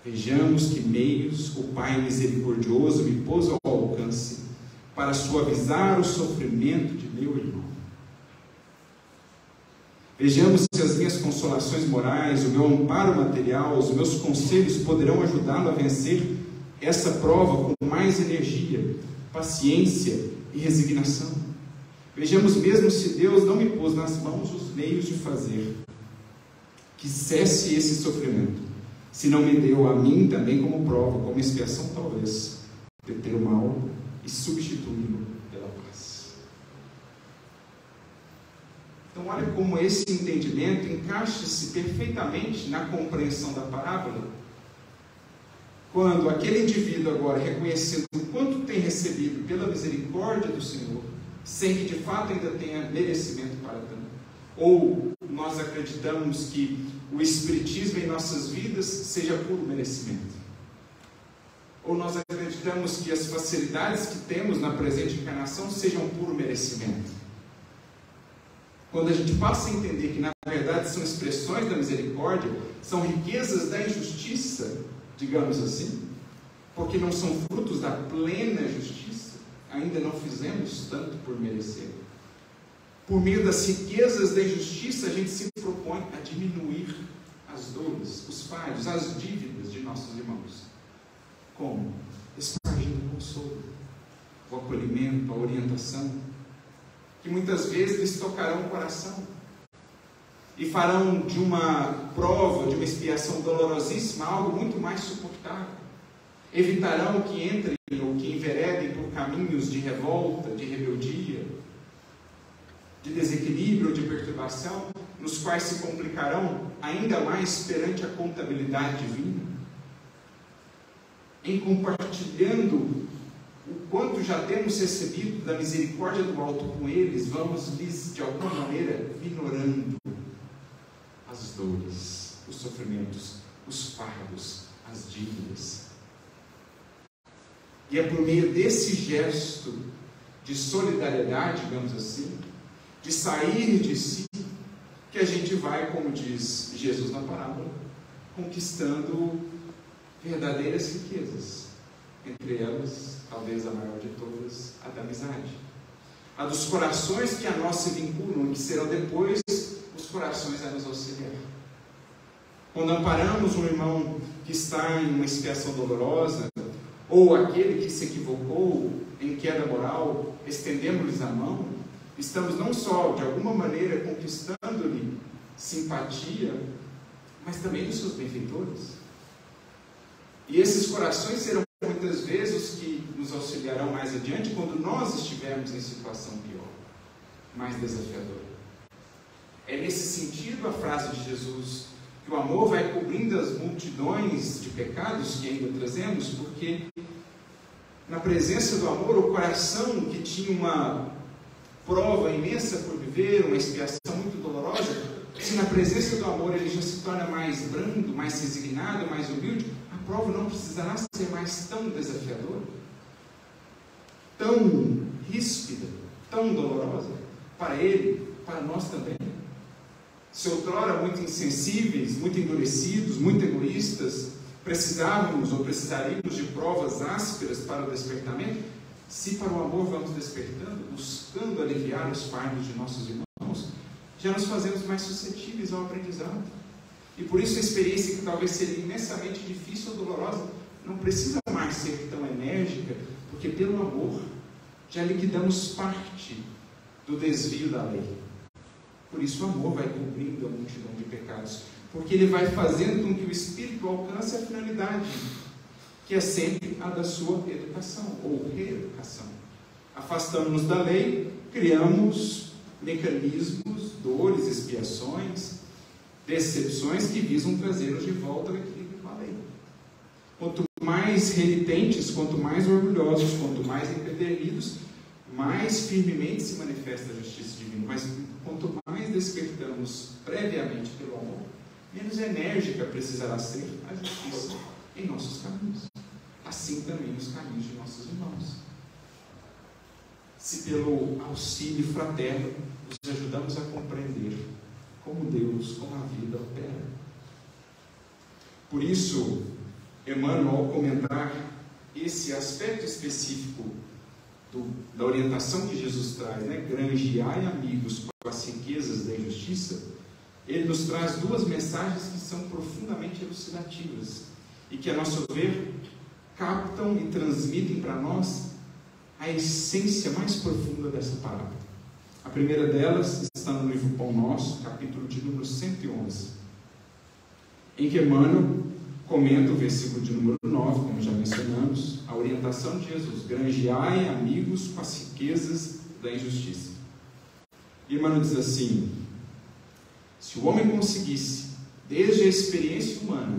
Speaker 4: vejamos que meios o Pai misericordioso me pôs ao alcance para suavizar o sofrimento de meu irmão. Vejamos se as minhas consolações morais, o meu amparo material, os meus conselhos poderão ajudá-lo a vencer essa prova com mais energia, paciência e resignação. Vejamos mesmo se Deus não me pôs nas mãos os meios de fazer que cesse esse sofrimento, se não me deu a mim também como prova, como expiação talvez, de ter o mal e substituí-lo pela paz. Então olha como esse entendimento encaixa-se perfeitamente na compreensão da parábola, quando aquele indivíduo agora, reconhecendo o quanto tem recebido pela misericórdia do Senhor, sem que de fato ainda tenha merecimento para tanto, ou nós acreditamos que o Espiritismo em nossas vidas seja puro merecimento, ou nós acreditamos que as facilidades que temos na presente encarnação sejam puro merecimento. Quando a gente passa a entender que na verdade são expressões da misericórdia, são riquezas da injustiça, digamos assim, porque não são frutos da plena justiça, ainda não fizemos tanto por merecer. Por meio das riquezas da injustiça, a gente se propõe a diminuir as dores, os fardos, as dívidas de nossos irmãos. Como? Espargindo o consolo, o acolhimento, a orientação, que muitas vezes lhes tocarão o coração e farão de uma prova, de uma expiação dolorosíssima, algo muito mais suportável. Evitarão que entrem ou que enveredem por caminhos de revolta, de rebeldia, de desequilíbrio ou de perturbação, nos quais se complicarão ainda mais perante a contabilidade divina. Em compartilhando o quanto já temos recebido da misericórdia do alto com eles, vamos lhes, de alguma maneira, minorando as dores, os sofrimentos, os fardos, as dívidas. E é por meio desse gesto de solidariedade, digamos assim, de sair de si, que a gente vai, como diz Jesus na parábola, conquistando verdadeiras riquezas. Entre elas, talvez a maior de todas, a da amizade. A dos corações que a nós se vinculam e que serão depois os corações a nos auxiliar. quando amparamos um irmão que está em uma expiação dolorosa, ou aquele que se equivocou em queda moral, estendemos-lhes a mão, estamos não só, de alguma maneira, conquistando-lhe simpatia, mas também dos seus benfeitores. E esses corações serão muitas vezes os que nos auxiliarão mais adiante quando nós estivermos em situação pior, mais desafiadora. É nesse sentido a frase de Jesus, que o amor vai cobrindo as multidões de pecados que ainda trazemos, porque na presença do amor, o coração que tinha uma prova imensa por viver, uma expiação muito dolorosa, se na presença do amor ele já se torna mais brando, mais resignado, mais humilde, a prova não precisará ser mais tão desafiadora, tão ríspida, tão dolorosa, para ele, para nós também. Se outrora muito insensíveis, muito endurecidos, muito egoístas, precisávamos ou precisaríamos de provas ásperas para o despertamento, se para o amor vamos despertando, buscando aliviar os fardos de nossos irmãos, já nos fazemos mais suscetíveis ao aprendizado. E por isso a experiência que talvez seria imensamente difícil ou dolorosa, não precisa mais ser tão enérgica, porque pelo amor já liquidamos parte do desvio da lei. Por isso o amor vai cobrindo a multidão de pecados, porque ele vai fazendo com que o Espírito alcance a finalidade, que é sempre a da sua educação, ou reeducação. Afastando-nos da lei, criamos mecanismos, dores, expiações, decepções que visam trazer-nos de volta ao equilíbrio com a lei. Quanto mais renitentes, quanto mais orgulhosos, quanto mais empedernidos, mais firmemente se manifesta a justiça divina. Mas quanto mais despertamos previamente pelo amor, menos enérgica precisará ser a justiça em nossos caminhos. Assim também nos caminhos de nossos irmãos. Se pelo auxílio fraterno nos ajudamos a compreender como Deus, como a vida opera. Por isso, Emmanuel, ao comentar esse aspecto específico da orientação que Jesus traz, granjeai amigos com as riquezas da injustiça, ele nos traz duas mensagens que são profundamente elucidativas e que, a nosso ver, captam e transmitem para nós a essência mais profunda dessa palavra. A primeira delas está no livro Pão Nosso, capítulo de número 111, em que Emmanuel comenta o versículo de número 9, como já mencionamos, a orientação de Jesus: granjeai amigos com as riquezas da injustiça. E Emmanuel diz assim: se o homem conseguisse, desde a experiência humana,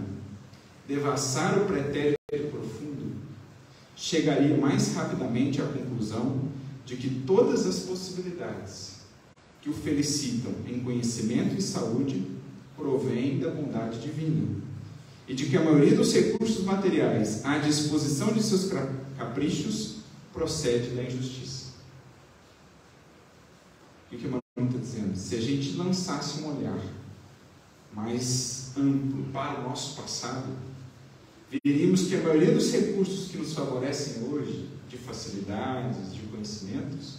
Speaker 4: devassar o pretérito profundo, chegaria mais rapidamente à conclusão de que todas as possibilidades que o felicitam em conhecimento e saúde provêm da bondade divina, e de que a maioria dos recursos materiais à disposição de seus caprichos procede da injustiça. E o que Emmanuel está dizendo? Se a gente lançasse um olhar mais amplo para o nosso passado, veríamos que a maioria dos recursos que nos favorecem hoje, de facilidades, de conhecimentos,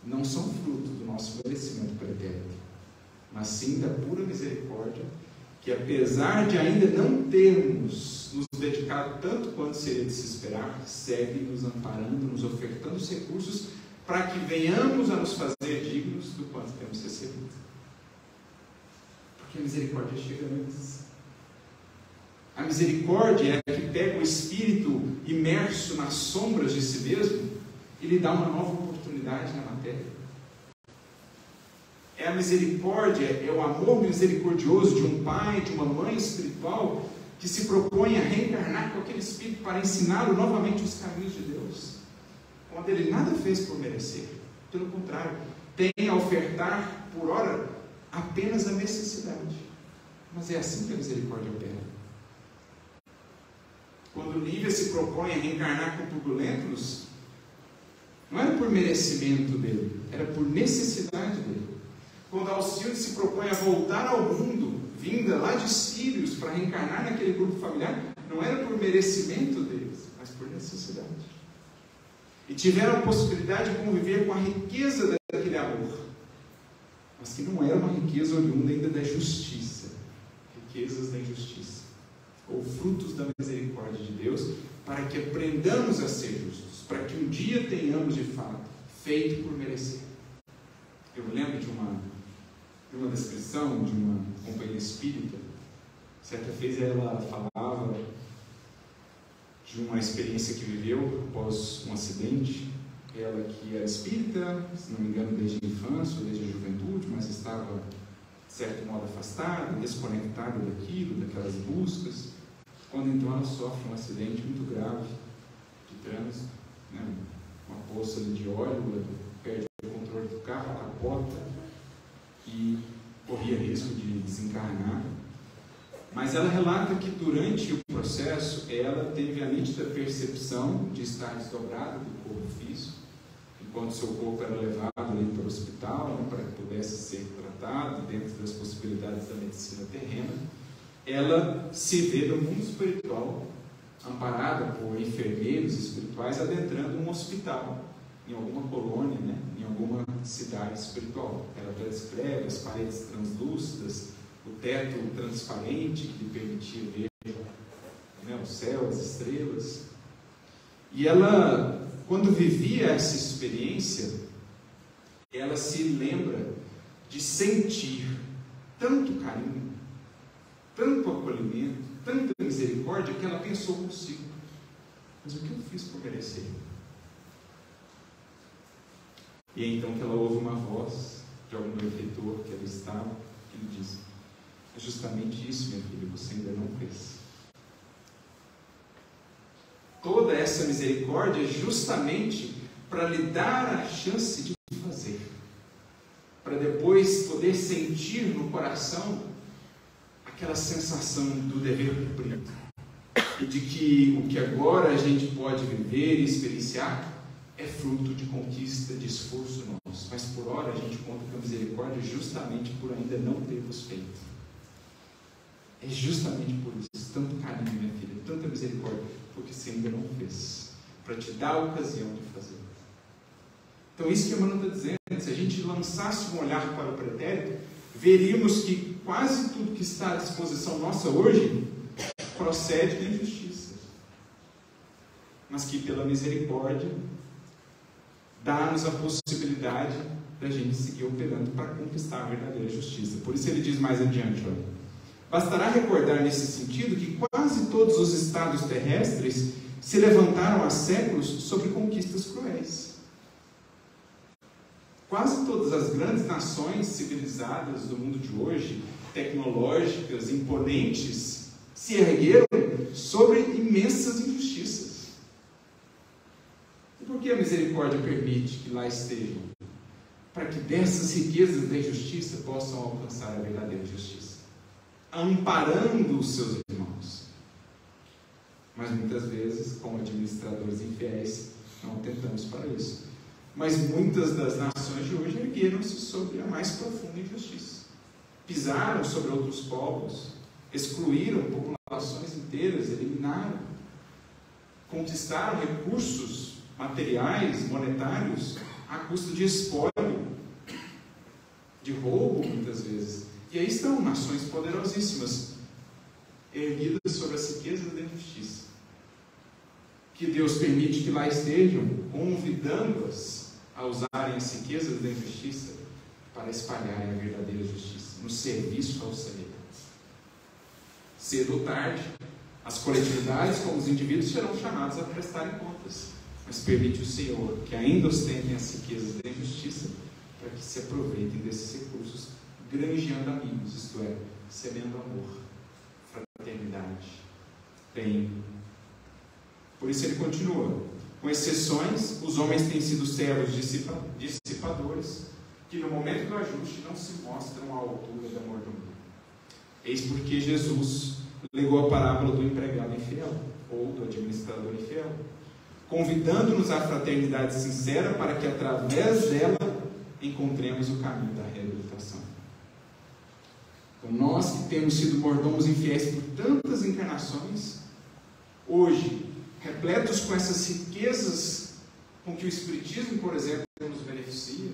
Speaker 4: não são fruto do nosso merecimento pretérito, mas sim da pura misericórdia, que apesar de ainda não termos nos dedicado tanto quanto seria de se esperar, segue nos amparando, nos ofertando os recursos para que venhamos a nos fazer dignos do quanto temos recebido. Porque a misericórdia chega antes. A misericórdia é a que pega o espírito imerso nas sombras de si mesmo e lhe dá uma nova oportunidade na matéria. É a misericórdia, é o amor misericordioso de um pai, de uma mãe espiritual que se propõe a reencarnar com aquele espírito para ensiná-lo novamente os caminhos de Deus, onde ele nada fez por merecer. Pelo contrário, tem a ofertar por ora apenas a necessidade. Mas é assim que a misericórdia opera. Quando Lívia se propõe a reencarnar com turbulentos, não era por merecimento dele, era por necessidade dele. Quando Alcilde se propõe a voltar ao mundo, vinda lá de Sírios para reencarnar naquele grupo familiar, não era por merecimento deles, mas por necessidade. E tiveram a possibilidade de conviver com a riqueza daquele amor, mas que não era uma riqueza oriunda ainda da justiça, riquezas ou frutos da misericórdia de Deus, para que aprendamos a ser justos, para que um dia tenhamos de fato feito por merecer. Eu lembro de uma descrição de uma companheira espírita. Certa vez ela falava de uma experiência que viveu após um acidente. Ela que era espírita, se não me engano, desde a infância ou desde a juventude, mas estava, de certo modo, afastada, desconectada daquilo, daquelas buscas. Quando então ela sofre um acidente muito grave de trânsito, né? Uma poça de óleo, ela perde o controle do carro, capota e corria risco de desencarnar. Mas ela relata que durante o processo ela teve a nítida percepção de estar desdobrada do corpo físico, enquanto seu corpo era levado ali para o hospital, né, para que pudesse ser tratado dentro das possibilidades da medicina terrena. Ela se vê no mundo espiritual, amparada por enfermeiros espirituais, adentrando um hospital, em alguma colônia, né, em alguma cidade espiritual. Ela descreve as paredes translúcidas, o teto transparente que lhe permitia ver, né, o céu, as estrelas. E ela, quando vivia essa experiência, ela se lembra de sentir tanto carinho, tanto acolhimento, tanta misericórdia, que ela pensou consigo: mas o que eu fiz por merecer? E é então que ela ouve uma voz de algum benfeitor que ela estava, que lhe diz: é justamente isso, minha filha, você ainda não fez. Toda essa misericórdia é justamente para lhe dar a chance de fazer, para depois poder sentir no coração aquela sensação do dever cumprido, e de que o que agora a gente pode viver e experienciar é fruto de conquista, de esforço nosso, mas por hora a gente conta com a misericórdia justamente por ainda não termos feito. É justamente por isso, tanto carinho, minha filha, tanta misericórdia, porque você ainda não fez, para te dar a ocasião de fazer. Então isso que Emmanuel está dizendo, se a gente lançasse um olhar para o pretérito, veríamos que quase tudo que está à disposição nossa hoje procede da injustiça, mas que pela misericórdia dá-nos a possibilidade da gente seguir operando para conquistar a verdadeira justiça. Por isso ele diz mais adiante, olha: bastará recordar nesse sentido que quase todos os estados terrestres se levantaram há séculos sobre conquistas cruéis. Quase todas as grandes nações civilizadas do mundo de hoje, tecnológicas, imponentes, se ergueram sobre imensas injustiças. E por que a misericórdia permite que lá estejam? Para que dessas riquezas da injustiça possam alcançar a verdadeira justiça, amparando os seus irmãos. Mas muitas vezes, como administradores infiéis, não tentamos para isso. Mas muitas das nações de hoje ergueram-se sobre a mais profunda injustiça. Pisaram sobre outros povos, excluíram populações inteiras, eliminaram, conquistaram recursos materiais, monetários, à custa de espólio, de roubo, muitas vezes. E aí estão nações poderosíssimas, erguidas sobre as riquezas da injustiça, que Deus permite que lá estejam, convidando-as a usarem as riquezas da injustiça para espalharem a verdadeira justiça, no serviço aos semelhantes. Cedo ou tarde, as coletividades, como os indivíduos, serão chamados a prestarem contas, mas permite o Senhor que ainda ostentem as riquezas da injustiça para que se aproveitem desses recursos, granjeando amigos, isto é, semendo amor, fraternidade, bem. Por isso ele continua: com exceções, os homens têm sido servos dissipadores, que no momento do ajuste não se mostram à altura da mordomia. Eis porque Jesus legou a parábola do empregado infiel, ou do administrador infiel, convidando-nos à fraternidade sincera para que através dela encontremos o caminho da reabilitação. Então, nós que temos sido mordomos infiéis por tantas encarnações, hoje, repletos com essas riquezas com que o Espiritismo, por exemplo, nos beneficia,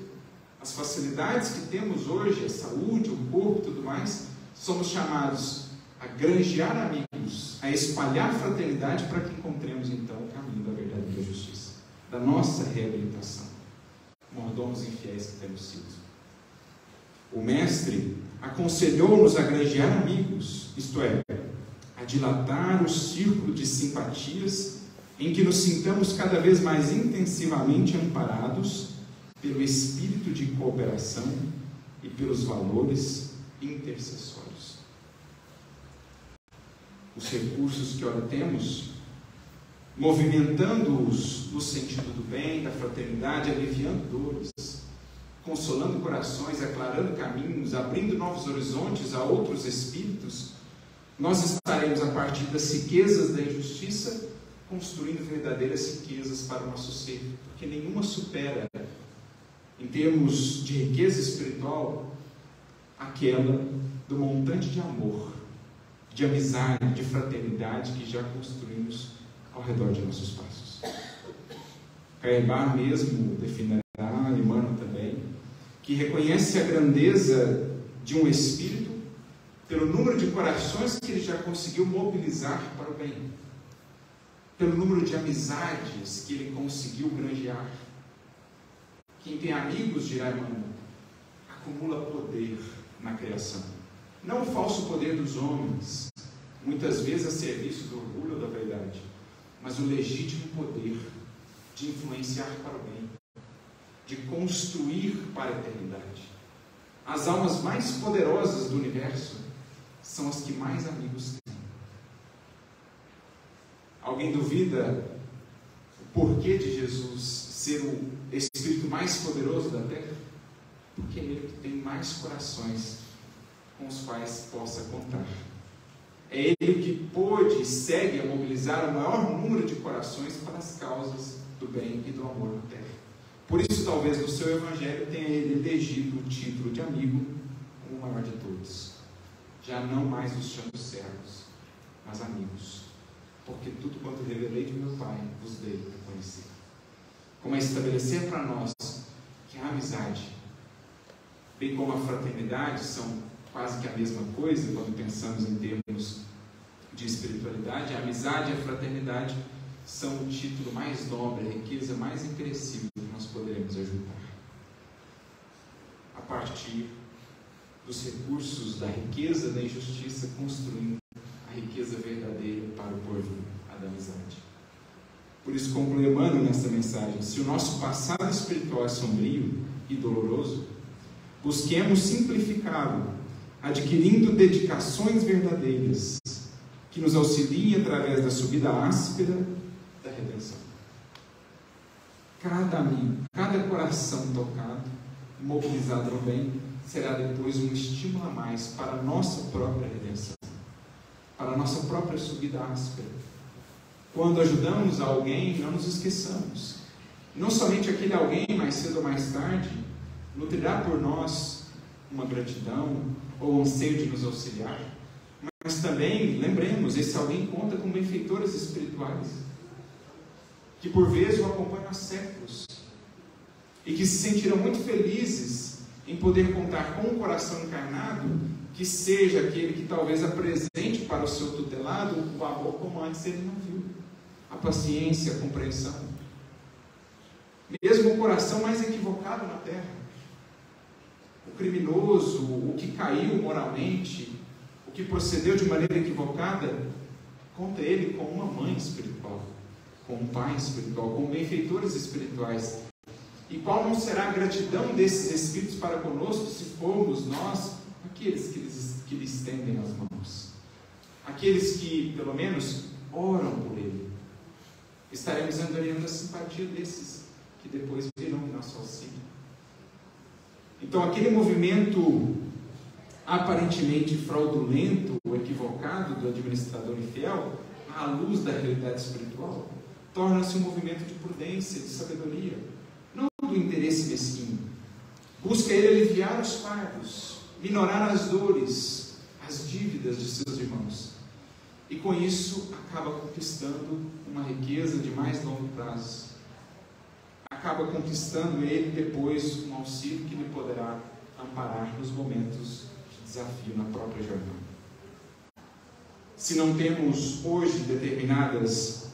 Speaker 4: as facilidades que temos hoje, a saúde, o corpo e tudo mais, somos chamados a a granjear amigos, a espalhar fraternidade para que encontremos então o caminho da verdade e da justiça, da nossa reabilitação, mordomos infiéis que temos sido. O Mestre aconselhou-nos a granjear amigos, isto é, a dilatar o círculo de simpatias em que nos sintamos cada vez mais intensivamente amparados pelo espírito de cooperação e pelos valores intercessórios. Os recursos que ora temos, movimentando-os no sentido do bem, da fraternidade, aliviando dores, consolando corações, aclarando caminhos, abrindo novos horizontes a outros espíritos, nós estaremos, a partir das riquezas da injustiça, construindo verdadeiras riquezas para o nosso ser, porque nenhuma supera, em termos de riqueza espiritual, aquela do montante de amor, de amizade, de fraternidade que já construímos ao redor de nossos passos. Cairbar mesmo definirá, Emmanuel também, que reconhece a grandeza de um espírito pelo número de corações que ele já conseguiu mobilizar para o bem, pelo número de amizades que ele conseguiu granjear. Quem tem amigos, dirá Emmanuel, acumula poder na criação. Não o falso poder dos homens, muitas vezes a serviço do orgulho ou da vaidade, mas o legítimo poder de influenciar para o bem, de construir para a eternidade. As almas mais poderosas do universo são as que mais amigos têm. Alguém duvida o porquê de Jesus ser o Espírito mais poderoso da Terra? Porque é Ele que tem mais corações com os quais possa contar. É Ele que pôde e segue a mobilizar o maior número de corações para as causas do bem e do amor na Terra. Por isso, talvez no seu Evangelho tenha Ele elegido o título de amigo como o maior de todos. Já não mais os chamo servos, mas amigos. Porque tudo quanto revelei de meu Pai vos dei a conhecer. Como é estabelecer para nós que a amizade, bem como a fraternidade, são quase que a mesma coisa quando pensamos em termos de espiritualidade. A amizade e a fraternidade são o título mais nobre, a riqueza mais imperecível que nós poderemos ajudar. A partir dos recursos da riqueza da injustiça, construindo a riqueza verdadeira para o porvir, a da amizade. Por isso conclui Emmanuel nesta mensagem: se o nosso passado espiritual é sombrio e doloroso, busquemos simplificá-lo, adquirindo dedicações verdadeiras que nos auxiliem através da subida áspera da redenção. Cada amigo, cada coração tocado, mobilizado no bem, será depois um estímulo a mais para a nossa própria redenção, para a nossa própria subida áspera. Quando ajudamos alguém, não nos esqueçamos. Não somente aquele alguém, mais cedo ou mais tarde, nutrirá por nós uma gratidão ou um anseio de nos auxiliar, mas também, lembremos, esse alguém conta com benfeitores espirituais, que por vezes o acompanham há séculos, e que se sentirão muito felizes em poder contar com um coração encarnado, que seja aquele que talvez apresente para o seu tutelado o amor como antes ele não viu, a paciência, a compreensão. Mesmo o coração mais equivocado na terra, o criminoso, o que caiu moralmente, o que procedeu de maneira equivocada, conta ele com uma mãe espiritual, com um pai espiritual, com benfeitores espirituais. E qual não será a gratidão desses espíritos para conosco se formos nós aqueles que lhe estendem as mãos, aqueles que pelo menos oram por ele? Estaremos angariando a simpatia desses que depois virão em nosso auxílio. Então aquele movimento aparentemente fraudulento ou equivocado do administrador infiel, à luz da realidade espiritual, torna-se um movimento de prudência, de sabedoria, não do interesse mesquinho. Busca ele aliviar os fardos, minorar as dores, as dívidas de seus irmãos, e com isso acaba conquistando uma riqueza de mais longo prazo. Acaba conquistando ele depois um auxílio que lhe poderá amparar nos momentos de desafio na própria jornada. se não temos hoje determinadas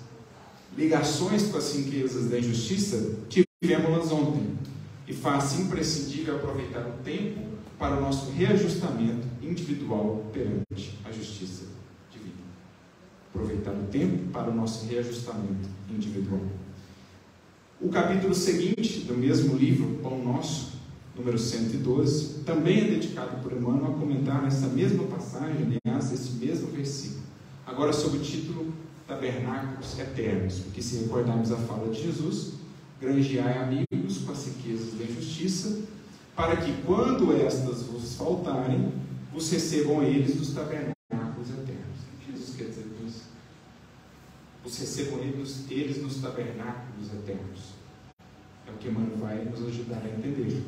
Speaker 4: ligações com as riquezas da injustiça, tivemos-las ontem. E faz imprescindível aproveitar o tempo para o nosso reajustamento individual perante a justiça divina. Aproveitar o tempo para o nosso reajustamento individual. O capítulo seguinte do mesmo livro, Pão Nosso, número 112, também é dedicado por Emmanuel a comentar nessa mesma passagem, aliás, esse mesmo versículo. Agora sob o título Tabernáculos Eternos, porque se recordarmos a fala de Jesus, granjeai amigos com as riquezas da injustiça, para que quando estas vos faltarem, vos recebam eles dos tabernáculos eternos. O que Jesus quer dizer com isso? Vos recebam eles nos tabernáculos eternos. É o que Emmanuel vai nos ajudar a entender.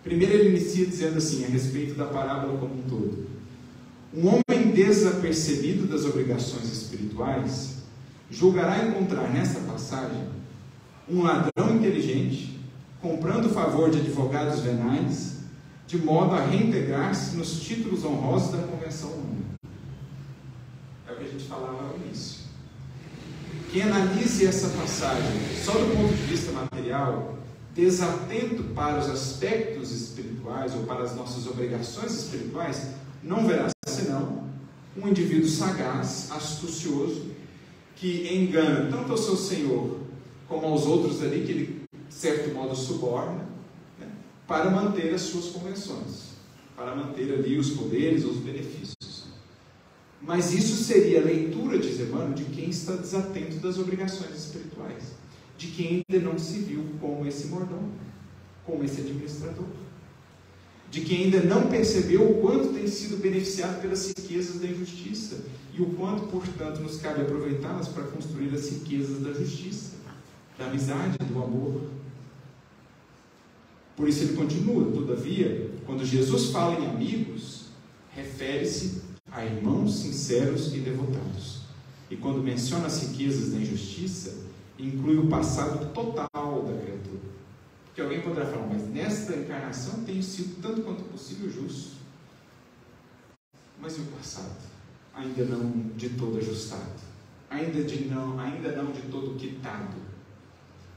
Speaker 4: Primeiro ele inicia dizendo assim, a respeito da parábola como um todo. Um homem desapercebido das obrigações espirituais julgará encontrar nessa passagem um ladrão inteligente comprando o favor de advogados venais de modo a reintegrar-se nos títulos honrosos da convenção humana. É o que a gente falava no início. Quem analise essa passagem só do ponto de vista material, desatento para os aspectos espirituais ou para as nossas obrigações espirituais, não verá senão um indivíduo sagaz, astucioso, que engana tanto ao seu senhor como aos outros ali, que ele, de certo modo, suborna, né, para manter as suas convenções, para manter ali os poderes, os benefícios. Mas isso seria a leitura, diz Emmanuel, de quem está desatento das obrigações espirituais, de quem ainda não se viu como esse mordomo, como esse administrador, de quem ainda não percebeu o quanto tem sido beneficiado pelas riquezas da injustiça e o quanto, portanto, nos cabe aproveitá-las para construir as riquezas da justiça, da amizade, do amor. Por isso ele continua, todavia, quando Jesus fala em amigos, refere-se a irmãos sinceros e devotados. E quando menciona as riquezas da injustiça, inclui o passado total da criatura. Porque alguém poderá falar, mas nesta encarnação tenho sido tanto quanto possível justo. Mas e o passado? Ainda não de todo ajustado. Ainda não de todo quitado.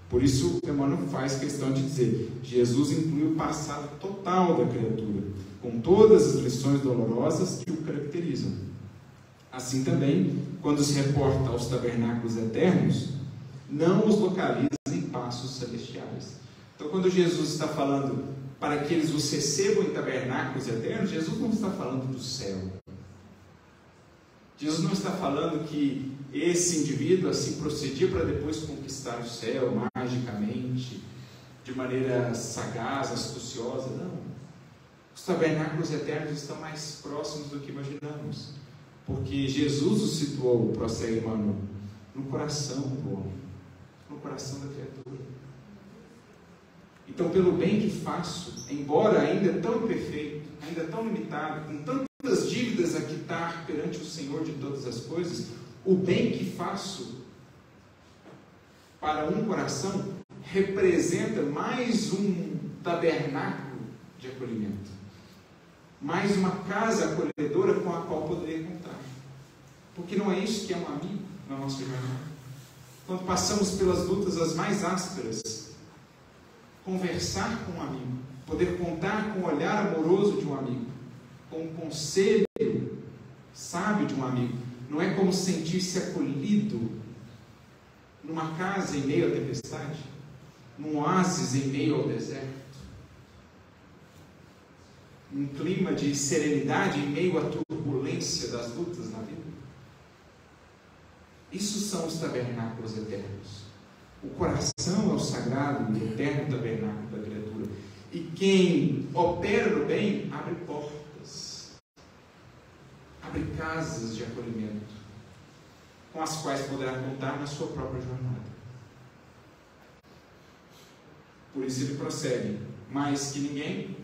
Speaker 4: Por isso, Emmanuel faz questão de dizer, Jesus inclui o passado total da criatura, com todas as lições dolorosas que o caracterizam. Assim também, quando se reporta aos tabernáculos eternos, não os localiza em passos celestiais. Então, quando Jesus está falando para que eles os recebam em tabernáculos eternos, Jesus não está falando do céu. Jesus não está falando que esse indivíduo assim procedia para depois conquistar o céu magicamente, de maneira sagaz, astuciosa. Não. Os tabernáculos eternos estão mais próximos do que imaginamos, porque Jesus os situou, prossegue Emmanuel, no coração do homem, no coração da criatura. Então, pelo bem que faço, embora ainda tão imperfeito, ainda tão limitado, com tantas dívidas a quitar perante o Senhor de todas as coisas, o bem que faço para um coração representa mais um tabernáculo de acolhimento, mais uma casa acolhedora com a qual poderia contar. Porque não é isso que é um amigo na nossa jornada. Quando passamos pelas lutas as mais ásperas, conversar com um amigo, poder contar com o olhar amoroso de um amigo, com o conselho sábio de um amigo, não é como sentir-se acolhido numa casa em meio à tempestade, num oásis em meio ao deserto, num clima de serenidade em meio à turbulência das lutas na vida. Isso são os tabernáculos eternos. O coração é o sagrado e eterno tabernáculo da criatura. E quem opera no bem, abre portas, abre casas de acolhimento, com as quais poderá contar na sua própria jornada. Por isso ele prossegue, mais que ninguém,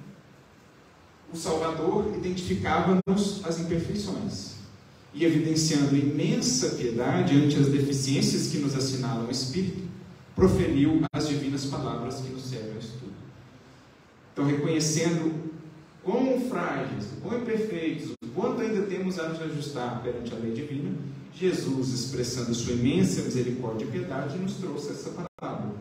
Speaker 4: o Salvador identificava-nos as imperfeições, e evidenciando imensa piedade ante as deficiências que nos assinalam o Espírito, proferiu as divinas palavras que nos servem ao estudo. Então, reconhecendo quão frágeis, quão imperfeitos, o quanto ainda temos a nos ajustar perante a lei divina, Jesus, expressando sua imensa misericórdia e piedade, nos trouxe essa parábola,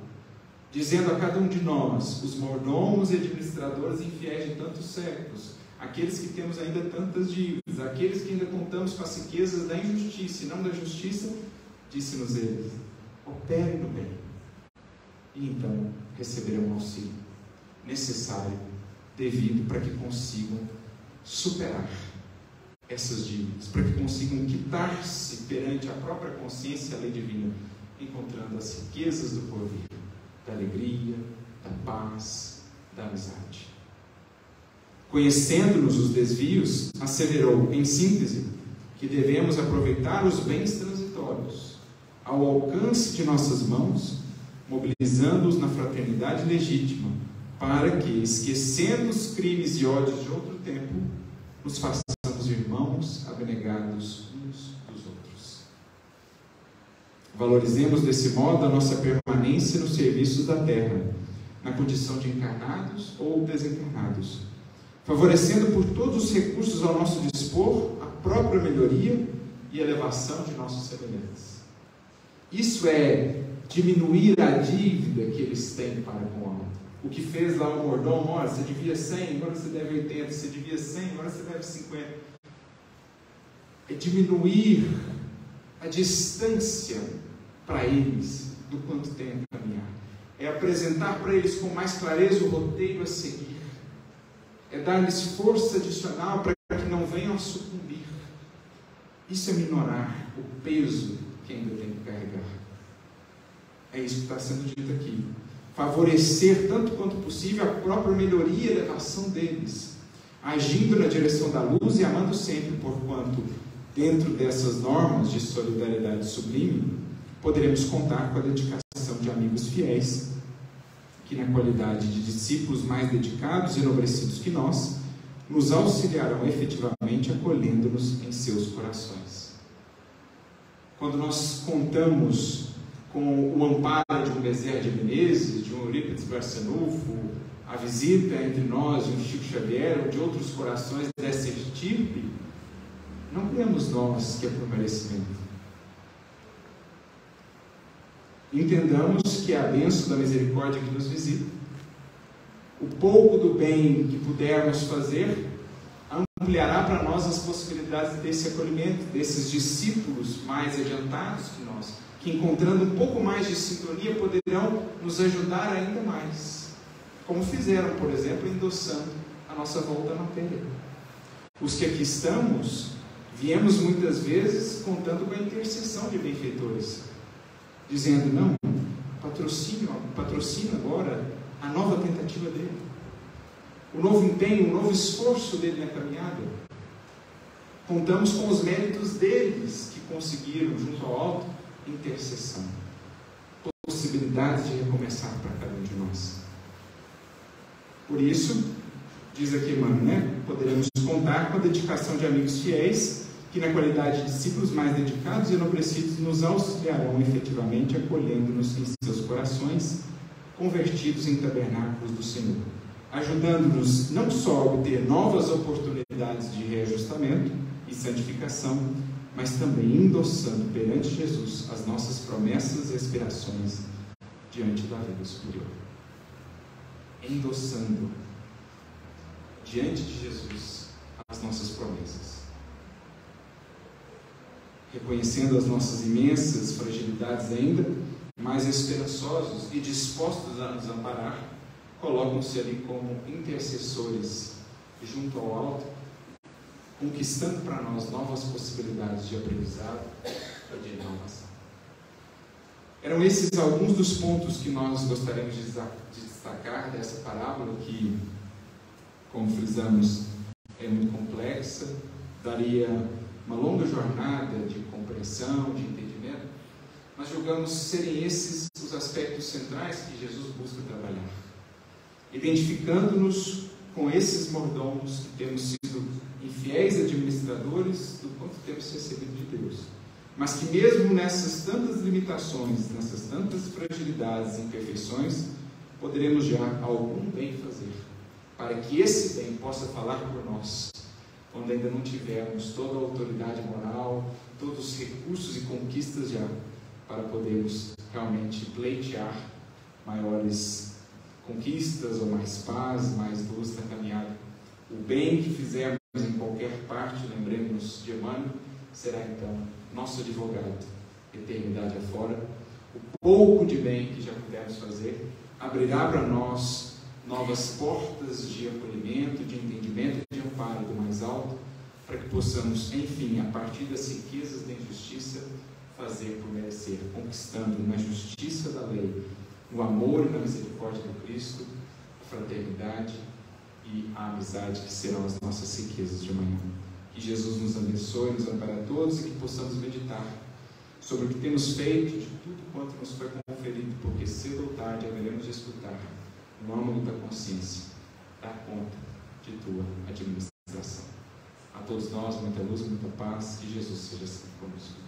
Speaker 4: dizendo a cada um de nós, os mordomos e administradores infiéis de tantos séculos, aqueles que temos ainda tantas dívidas, aqueles que ainda contamos com as riquezas da injustiça e não da justiça, disse-nos eles, operem no bem, e então receberão o auxílio necessário, devido, para que consigam superar essas dívidas, para que consigam quitar-se perante a própria consciência e a lei divina, encontrando as riquezas do porvir, da alegria, da paz, da amizade. Conhecendo-nos os desvios, asseverou, em síntese, que devemos aproveitar os bens transitórios ao alcance de nossas mãos, mobilizando-os na fraternidade legítima, para que, esquecendo os crimes e ódios de outro tempo, nos façamos irmãos abnegados uns dos outros. Valorizemos desse modo a nossa permanência nos serviços da terra, na condição de encarnados ou desencarnados, favorecendo por todos os recursos ao nosso dispor a própria melhoria e elevação de nossos semelhantes. Isso é diminuir a dívida que eles têm para com o alto. O que fez lá o mordomo, olha, você devia 100, agora você deve 80, você devia 100, agora você deve 50. É diminuir a distância para eles do quanto tem a caminhar. É apresentar para eles com mais clareza o roteiro a seguir. É dar-lhes força adicional para que não venham a sucumbir. Isso é minorar o peso que ainda tem que carregar. É isso que está sendo dito aqui. Favorecer tanto quanto possível a própria melhoria e elevação deles, agindo na direção da luz e amando sempre, porquanto, dentro dessas normas de solidariedade sublime, poderemos contar com a dedicação de amigos fiéis, que na qualidade de discípulos mais dedicados e enobrecidos que nós, nos auxiliarão efetivamente acolhendo-nos em seus corações. Quando nós contamos com o amparo de um Bezerra de Menezes, de um Eurípides Barçanufo, a visita entre nós de um Chico Xavier ou de outros corações dessa estirpe, não cremos nós que é por merecimento. Entendamos que é a bênção da misericórdia que nos visita. O pouco do bem que pudermos fazer ampliará para nós as possibilidades desse acolhimento, desses discípulos mais adiantados que nós, que encontrando um pouco mais de sintonia poderão nos ajudar ainda mais, como fizeram, por exemplo, endossando a nossa volta à matéria. Os que aqui estamos, viemos muitas vezes contando com a intercessão de benfeitores, dizendo, não, patrocina agora a nova tentativa dele, o novo empenho, o novo esforço dele na caminhada. Contamos com os méritos deles que conseguiram, junto ao alto, intercessão, possibilidade de recomeçar para cada um de nós. Por isso, diz aqui Emmanuel, poderemos contar com a dedicação de amigos fiéis, que na qualidade de discípulos mais dedicados e enobrecidos nos auxiliarão efetivamente, acolhendo-nos em seus corações, convertidos em tabernáculos do Senhor, ajudando-nos não só a obter novas oportunidades de reajustamento e santificação, mas também endossando perante Jesus as nossas promessas e aspirações diante da vida superior. Endossando diante de Jesus as nossas promessas. Reconhecendo as nossas imensas fragilidades ainda, mas esperançosos e dispostos a nos amparar, colocam-se ali como intercessores junto ao alto, conquistando para nós novas possibilidades de aprendizado e de inovação. Eram esses alguns dos pontos que nós gostaríamos de destacar dessa parábola que, como frisamos, é muito complexa, daria uma longa jornada de compreensão, de entendimento, mas julgamos serem esses os aspectos centrais que Jesus busca trabalhar, identificando-nos com esses mordomos que temos sido infiéis administradores do quanto temos recebido de Deus, mas que mesmo nessas tantas limitações, nessas tantas fragilidades e imperfeições, poderemos já algum bem fazer, para que esse bem possa falar por nós, quando ainda não tivermos toda a autoridade moral, todos os recursos e conquistas já, para podermos realmente pleitear maiores conquistas ou mais paz, mais luz na caminhada. O bem que fizermos em qualquer parte, lembremos-nos de Emmanuel, será então nosso advogado, eternidade afora. O pouco de bem que já pudermos fazer abrirá para nós novas portas de acolhimento, de entendimento e de amparo do mais alto, para que possamos, enfim, a partir das riquezas da injustiça, fazer por merecer, conquistando na justiça da lei, no amor e na misericórdia do Cristo, a fraternidade e a amizade, que serão as nossas riquezas de amanhã. Que Jesus nos abençoe, nos ampare a todos, e que possamos meditar sobre o que temos feito, de tudo quanto nos foi conferido, porque cedo ou tarde haveremos de escutar, no âmago da consciência, dar conta de tua administração. A todos nós, muita luz, muita paz, que Jesus seja sempre conosco.